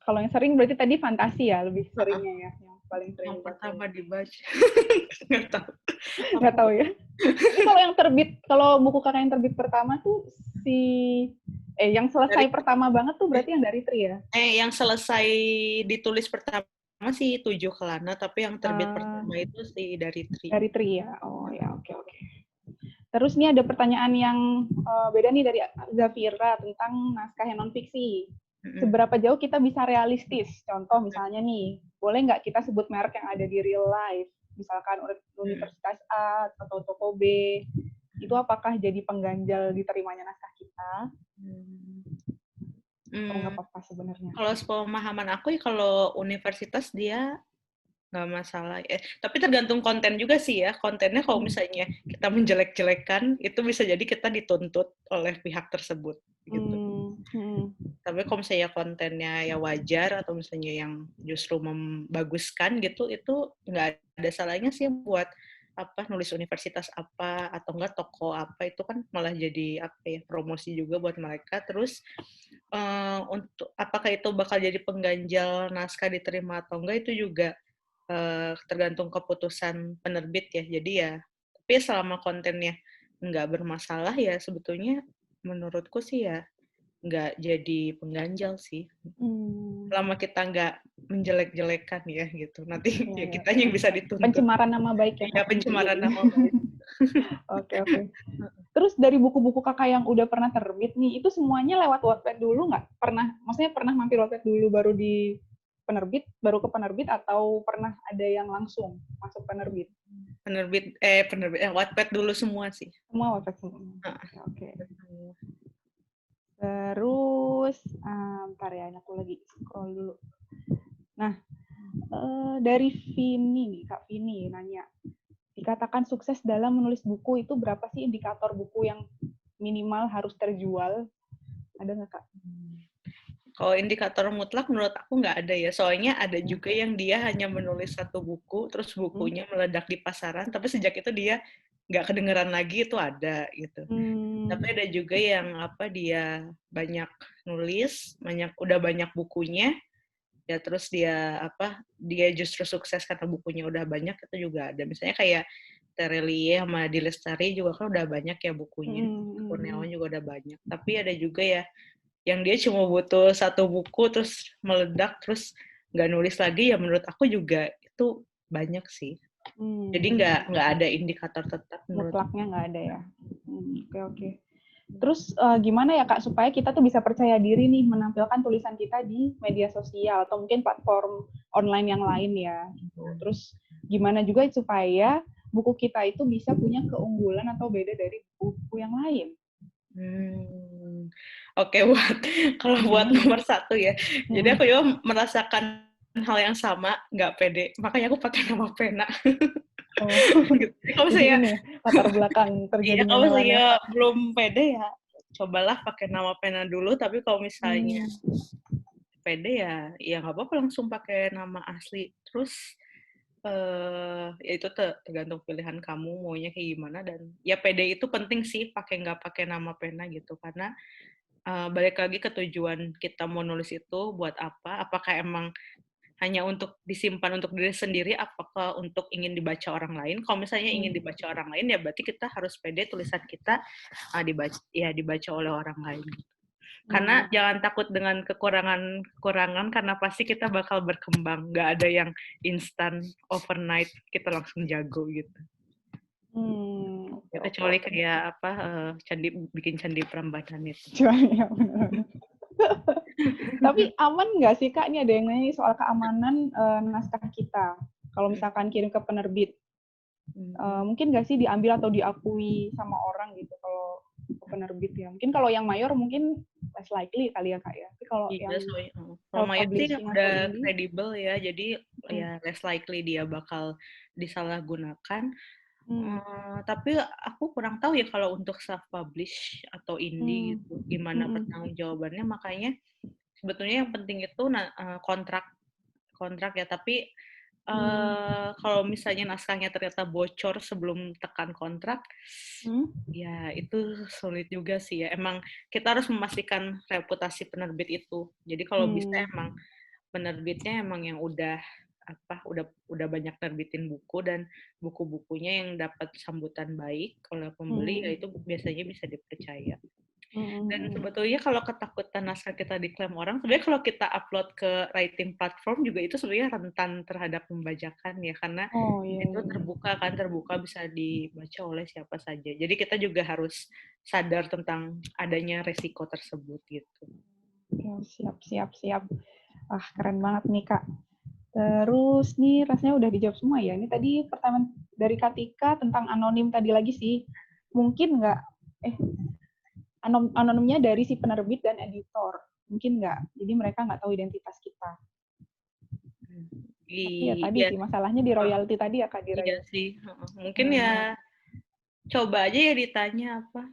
S1: Kalau yang sering berarti tadi fantasi ya, lebih seringnya ya, yang paling sering.
S2: Yang pertama dibaca.
S1: Nggak tahu ya. Ini kalau yang terbit, kalau buku Kakak yang terbit pertama tuh yang selesai pertama banget tuh berarti yang dari Tri ya?
S2: Yang selesai ditulis pertama sih 7 Kelana, tapi yang terbit pertama itu sih dari Tri.
S1: Dari Tri ya? Oh ya, oke. Terus nih ada pertanyaan yang beda nih dari Zafira tentang naskah yang non-fiksi. Seberapa jauh kita bisa realistis? Contoh misalnya nih, boleh nggak kita sebut merek yang ada di real life? Misalkan Universitas A atau toko B. Itu apakah jadi pengganjal diterimanya naskah kita? Oh, nggak apa-apa sebenarnya.
S2: Kalau sepemahaman aku ya, kalau universitas dia nggak masalah. Tapi tergantung konten juga sih ya. Kontennya kalau misalnya kita menjelek-jelekan, itu bisa jadi kita dituntut oleh pihak tersebut. Gitu. Tapi kalau misalnya kontennya ya wajar, atau misalnya yang justru membaguskan gitu, itu nggak ada salahnya sih buat nulis universitas apa, atau enggak toko apa, itu kan malah jadi promosi juga buat mereka. Terus untuk apakah itu bakal jadi pengganjal naskah diterima atau enggak, itu juga tergantung keputusan penerbit ya. Jadi ya, tapi selama kontennya nggak bermasalah ya, sebetulnya menurutku sih ya nggak jadi pengganjal sih. Selama kita nggak menjelek-jelekan ya gitu. Nanti ya kitanya yang bisa dituntut.
S1: Pencemaran nama baik ya.
S2: Ya, pencemaran nama baik.
S1: Oke. Terus dari buku-buku Kakak yang udah pernah terbit nih, itu semuanya lewat Wattpad dulu nggak? Maksudnya pernah mampir Wattpad dulu baru ke penerbit, atau pernah ada yang langsung masuk penerbit?
S2: Wattpad dulu semua sih.
S1: Semua Wattpad semua. Oke. Terus, bentar ya, aku lagi scroll dulu. Nah, dari Vini nih, Kak Vini nanya, dikatakan sukses dalam menulis buku itu berapa sih indikator buku yang minimal harus terjual? Ada nggak, Kak?
S2: Kalau indikator mutlak menurut aku nggak ada ya. Soalnya ada juga yang dia hanya menulis 1 buku, terus bukunya meledak di pasaran, tapi sejak itu dia nggak kedengeran lagi, itu ada gitu. Tapi ada juga yang dia banyak nulis, udah banyak bukunya, ya terus dia justru sukses karena bukunya udah banyak, itu juga ada. Misalnya kayak Terelie sama Adi Lestari juga kan udah banyak ya bukunya. Kurniawan juga udah banyak. Tapi ada juga ya yang dia cuma butuh 1 buku terus meledak, terus nggak nulis lagi, ya menurut aku juga itu banyak sih. Jadi nggak ada indikator tetap menurut
S1: mutlaknya nggak ada ya. Oke. Terus gimana ya Kak supaya kita tuh bisa percaya diri nih menampilkan tulisan kita di media sosial atau mungkin platform online yang lain ya. Gitu. Terus gimana juga supaya buku kita itu bisa punya keunggulan atau beda dari buku yang lain.
S2: Oke, buat nomor 1 ya. Jadi aku juga merasakan hal yang sama, nggak pede. Makanya aku pakai nama pena.
S1: Gitu. Kalau saya ini latar belakang terjadinya
S2: kalau saya belum pede ya cobalah pakai nama pena dulu, tapi kalau misalnya pede ya nggak apa-apa langsung pakai nama asli. Terus ya itu tergantung pilihan kamu maunya kayak gimana, dan ya pede itu penting sih, nggak pakai nama pena gitu, karena balik lagi ke tujuan kita mau nulis itu buat apa, apakah emang hanya untuk disimpan untuk diri sendiri, apakah untuk ingin dibaca orang lain. Kalau misalnya ingin dibaca orang lain, ya berarti kita harus pede tulisan kita dibaca oleh orang lain. Karena jangan takut dengan kekurangan, karena pasti kita bakal berkembang. Nggak ada yang instan, overnight, kita langsung jago gitu. Kecuali kayak bikin candi Prambanan itu.
S1: Ya, benar. Tapi aman nggak sih Kak? Ini ada yang nanya soal keamanan naskah kita. Kalau misalkan kirim ke penerbit, mungkin nggak sih diambil atau diakui sama orang gitu kalau ke penerbit ya? Mungkin kalau yang mayor mungkin less likely kali ya Kak ya. Tapi kalau yang
S2: kalau mayor sih udah kredibel ya, jadi ya less likely dia bakal disalahgunakan. Tapi aku kurang tahu ya kalau untuk self-publish atau indie gitu, gimana pertanggungjawabannya. Makanya sebetulnya yang penting itu kontrak ya. Tapi kalau misalnya naskahnya ternyata bocor sebelum tekan kontrak, ya itu sulit juga sih ya. Emang kita harus memastikan reputasi penerbit itu. Jadi kalau bisa emang penerbitnya emang yang udah banyak nerbitin buku, dan buku-bukunya yang dapat sambutan baik oleh pembeli, ya itu biasanya bisa dipercaya. Dan sebetulnya kalau ketakutan naskah kita diklaim orang, sebenarnya kalau kita upload ke writing platform juga itu sebenarnya rentan terhadap pembajakan ya, karena itu terbuka bisa dibaca oleh siapa saja. Jadi kita juga harus sadar tentang adanya resiko tersebut gitu.
S1: Siap. Wah, keren banget nih Kak. Terus nih rasanya udah dijawab semua ya. Ini tadi pertanyaan dari Katika tentang anonim tadi lagi sih. Mungkin nggak, anonimnya dari si penerbit dan editor. Mungkin nggak. Jadi mereka nggak tahu identitas kita. Tapi ya tadi sih masalahnya di royalti tadi ya Kak Dira.
S2: Iya sih. Mungkin ya coba aja ya ditanya apa.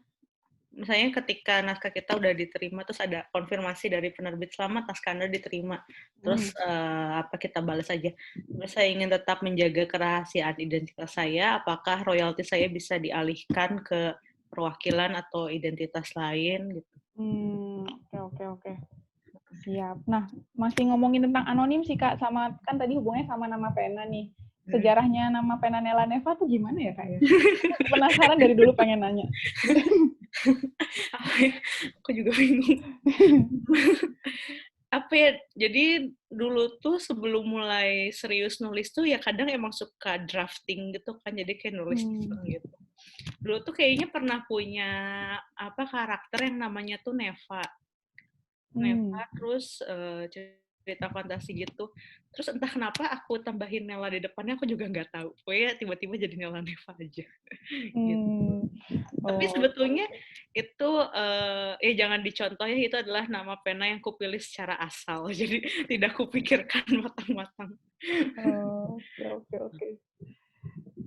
S2: Misalnya ketika naskah kita udah diterima, terus ada konfirmasi dari penerbit, selamat naskah Anda diterima. Terus kita balas aja. Saya ingin tetap menjaga kerahasiaan identitas saya, apakah royalti saya bisa dialihkan ke perwakilan atau identitas lain gitu.
S1: Oke. Siap. Nah, masih ngomongin tentang anonim sih Kak, sama kan tadi hubungannya sama nama pena nih. Sejarahnya nama pena Nela Neva tuh gimana ya Kak ya? Penasaran dari dulu pengen nanya.
S2: Aku juga bingung. Jadi dulu tuh sebelum mulai serius nulis tuh ya kadang emang suka drafting gitu kan, jadi kayak nulis gitu. Dulu tuh kayaknya pernah punya karakter yang namanya tuh Neva, terus cerita fantasi gitu. Terus entah kenapa aku tambahin Nela di depannya, aku juga nggak tahu. Pokoknya tiba-tiba jadi Nela Neva aja. Gitu. Tapi sebetulnya itu ya jangan dicontoh ya, itu adalah nama pena yang kupilih secara asal, jadi tidak kupikirkan matang-matang.
S1: Oke.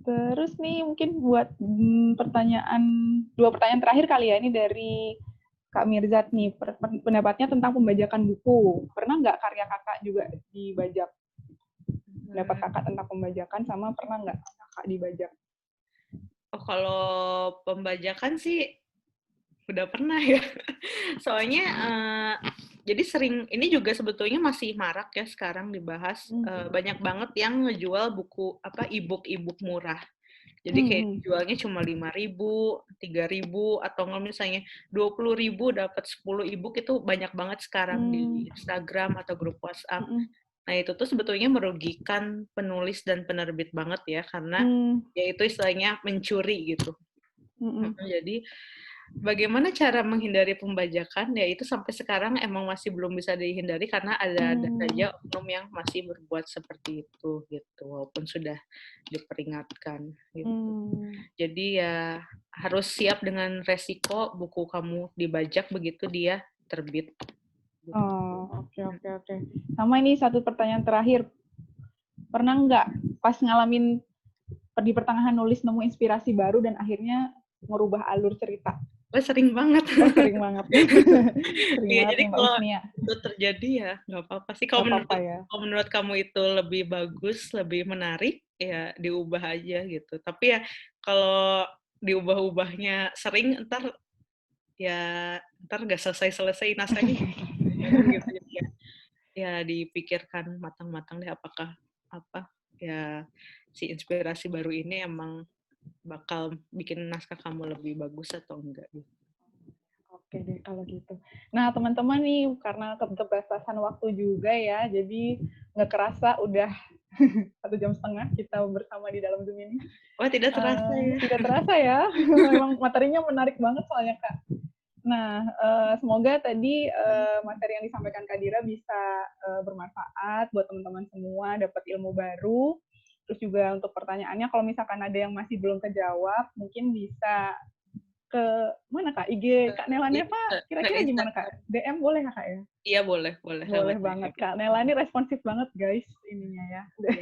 S1: Terus nih mungkin buat dua pertanyaan terakhir kali ya, ini dari Kak Mirzat nih, pendapatnya tentang pembajakan buku. Pernah nggak karya kakak juga dibajak? Pendapat kakak tentang pembajakan, sama pernah nggak kakak dibajak?
S2: Kalau pembajakan sih udah pernah ya. Soalnya jadi sering, ini juga sebetulnya masih marak ya sekarang dibahas. Banyak banget yang ngejual buku e-book murah. Jadi kayak jualnya cuma 5.000, 3.000, atau nggak misalnya 20.000 dapat 10 e-book. Itu banyak banget sekarang di Instagram atau grup WhatsApp. Nah, itu tuh sebetulnya merugikan penulis dan penerbit banget ya, karena ya itu istilahnya mencuri gitu. Jadi bagaimana cara menghindari pembajakan? Ya itu sampai sekarang emang masih belum bisa dihindari karena ada saja oknum yang masih berbuat seperti itu gitu, walaupun sudah diperingatkan gitu. Jadi ya harus siap dengan resiko buku kamu dibajak begitu dia terbit.
S1: Oh, oke. Sama ini satu pertanyaan terakhir. Pernah nggak pas ngalamin di pertengahan nulis nemu inspirasi baru dan akhirnya merubah alur cerita?
S2: Oh, sering banget.
S1: Oh, sering banget. Sering
S2: ya,
S1: banget
S2: jadi
S1: nih, Mbak
S2: kalau
S1: Usnia.
S2: itu terjadi ya nggak apa-apa sih. Kalau menurut kamu itu lebih bagus, lebih menarik, ya diubah aja gitu. Tapi ya kalau diubah-ubahnya sering, ntar nggak selesai naskahnya gitu. Jadi ya dipikirkan matang-matang deh apakah ya si inspirasi baru ini emang bakal bikin naskah kamu lebih bagus atau enggak gitu.
S1: Oke deh kalau gitu. Nah teman-teman nih karena keterbatasan waktu juga ya, jadi nggak kerasa udah 1,5 jam kita bersama di dalam Zoom ini.
S2: Wah, tidak terasa ya.
S1: Tidak terasa ya. Memang materinya menarik banget soalnya Kak. Nah, semoga tadi materi yang disampaikan Kak Dira bisa bermanfaat buat teman-teman semua, dapat ilmu baru. Terus juga untuk pertanyaannya, kalau misalkan ada yang masih belum kejawab, mungkin bisa ke mana Kak? IG Kak Nela Neva, kira-kira gimana Kak? DM boleh nggak Kak ya?
S2: Iya boleh.
S1: Boleh banget Kak. Nela ini responsif banget guys ininya ya.
S2: Jadi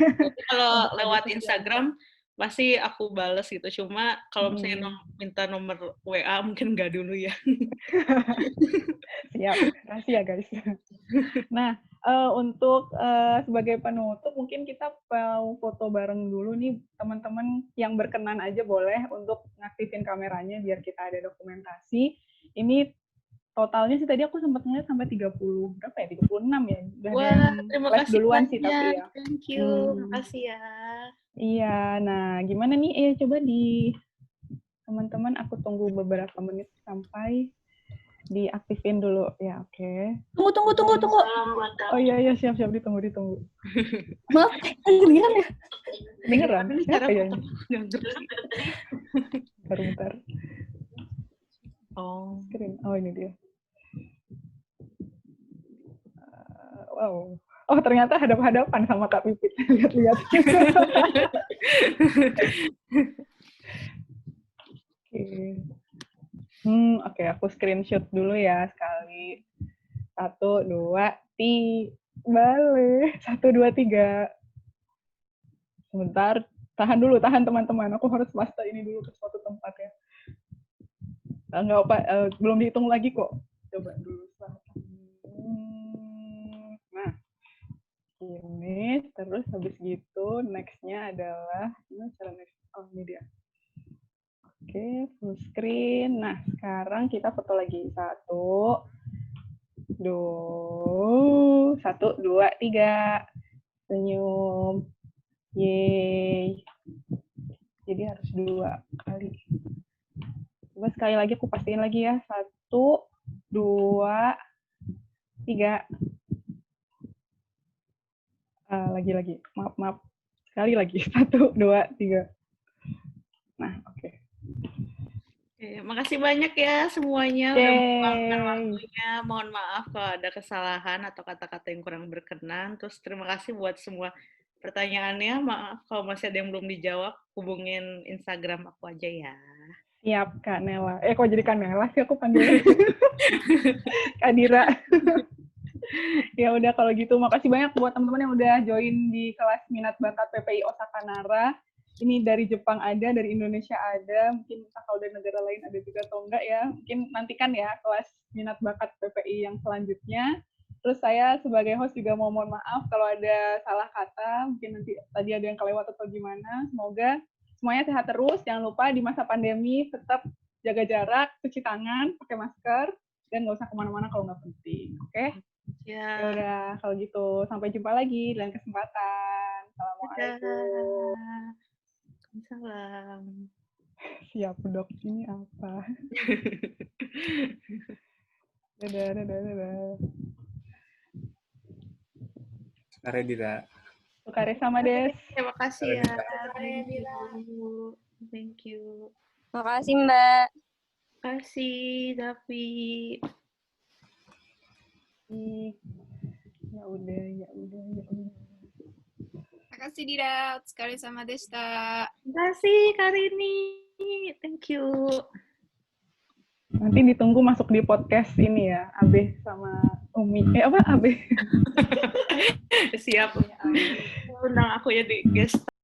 S2: kalau lewat Instagram pasti aku bales gitu. Cuma kalau misalnya minta nomor WA mungkin nggak dulu ya.
S1: Siap, rahasia guys. Nah, untuk sebagai penutup mungkin kita mau foto bareng dulu nih teman-teman yang berkenan aja boleh untuk ngaktifin kameranya biar kita ada dokumentasi. Ini totalnya sih tadi aku sempat ngeliat sampai 30 berapa ya? 36 ya. Udah ada yang
S2: terima
S1: live
S2: kasih
S1: duluan
S2: banyak.
S1: sih tapi ya.
S2: Thank you. Makasih ya.
S1: Iya, nah gimana nih? Coba di teman-teman aku tunggu beberapa menit sampai diaktifin dulu ya. Oke.
S3: Tunggu.
S1: Oh iya siap ditunggu.
S3: Maaf, kedengeran ya?
S1: Kedengeran?
S2: Siapa
S1: ya? Bentar.
S2: Oh.
S1: Screen. Oh ini dia. Wow. Oh ternyata hadap-hadapan sama Kak Pipit. Lihat-lihat. Oke, aku screenshot dulu ya sekali. 1, 2, 3. Balik. 1, 2, 3. Sebentar. Tahan teman-teman. Aku harus pasta ini dulu ke suatu tempat ya. Nggak apa, belum dihitung lagi kok. Coba dulu. Nah, ini terus habis gitu next-nya adalah ini cara next. Oh ini dia. Oke, full screen. Nah, sekarang kita foto lagi. 1, 2, 1, 2, 3. Senyum. Yeay. Jadi harus 2 kali. Coba sekali lagi aku pastiin lagi ya. 1, 2, 3. Lagi. Maaf. Sekali lagi. 1, 2, 3. Nah, oke.
S2: Makasih banyak ya semuanya udah meluangkan waktunya. Mohon maaf kalau ada kesalahan atau kata-kata yang kurang berkenan. Terus terima kasih buat semua pertanyaannya. Maaf kalau masih ada yang belum dijawab, hubungin Instagram aku aja ya.
S1: Siap, Kak Nela. Kok jadi Kak Nela sih aku panggilnya? Kak Dira. Ya udah kalau gitu, makasih banyak buat teman-teman yang udah join di kelas minat bakat PPI Osaka Nara. Ini dari Jepang ada, dari Indonesia ada, mungkin kalau dari negara lain ada juga atau enggak ya. Mungkin nantikan ya kelas minat bakat PPI yang selanjutnya. Terus saya sebagai host juga mau mohon maaf kalau ada salah kata, mungkin nanti tadi ada yang kelewat atau gimana. Semoga semuanya sehat terus. Jangan lupa di masa pandemi tetap jaga jarak, cuci tangan, pakai masker, dan nggak usah kemana-mana kalau nggak penting. Oke? Ya udah, kalau gitu sampai jumpa lagi dalam kesempatan. Assalamualaikum.
S2: Salam.
S1: Siap dok, ini apa? Dadah.
S4: Sukare Dira.
S1: Sukare sama des.
S2: Terima kasih ya.
S4: Sukare,
S2: Thank you.
S3: Makasih, Mbak.
S2: Terima kasih, Davi.
S1: Ya udah.
S5: Makasih Dira, sekali sama Desta.
S2: Terima kasih, Karini. Thank you.
S1: Nanti ditunggu masuk di podcast ini ya, Abe sama Umi. Abe?
S2: Siap. Undang aku ya di guest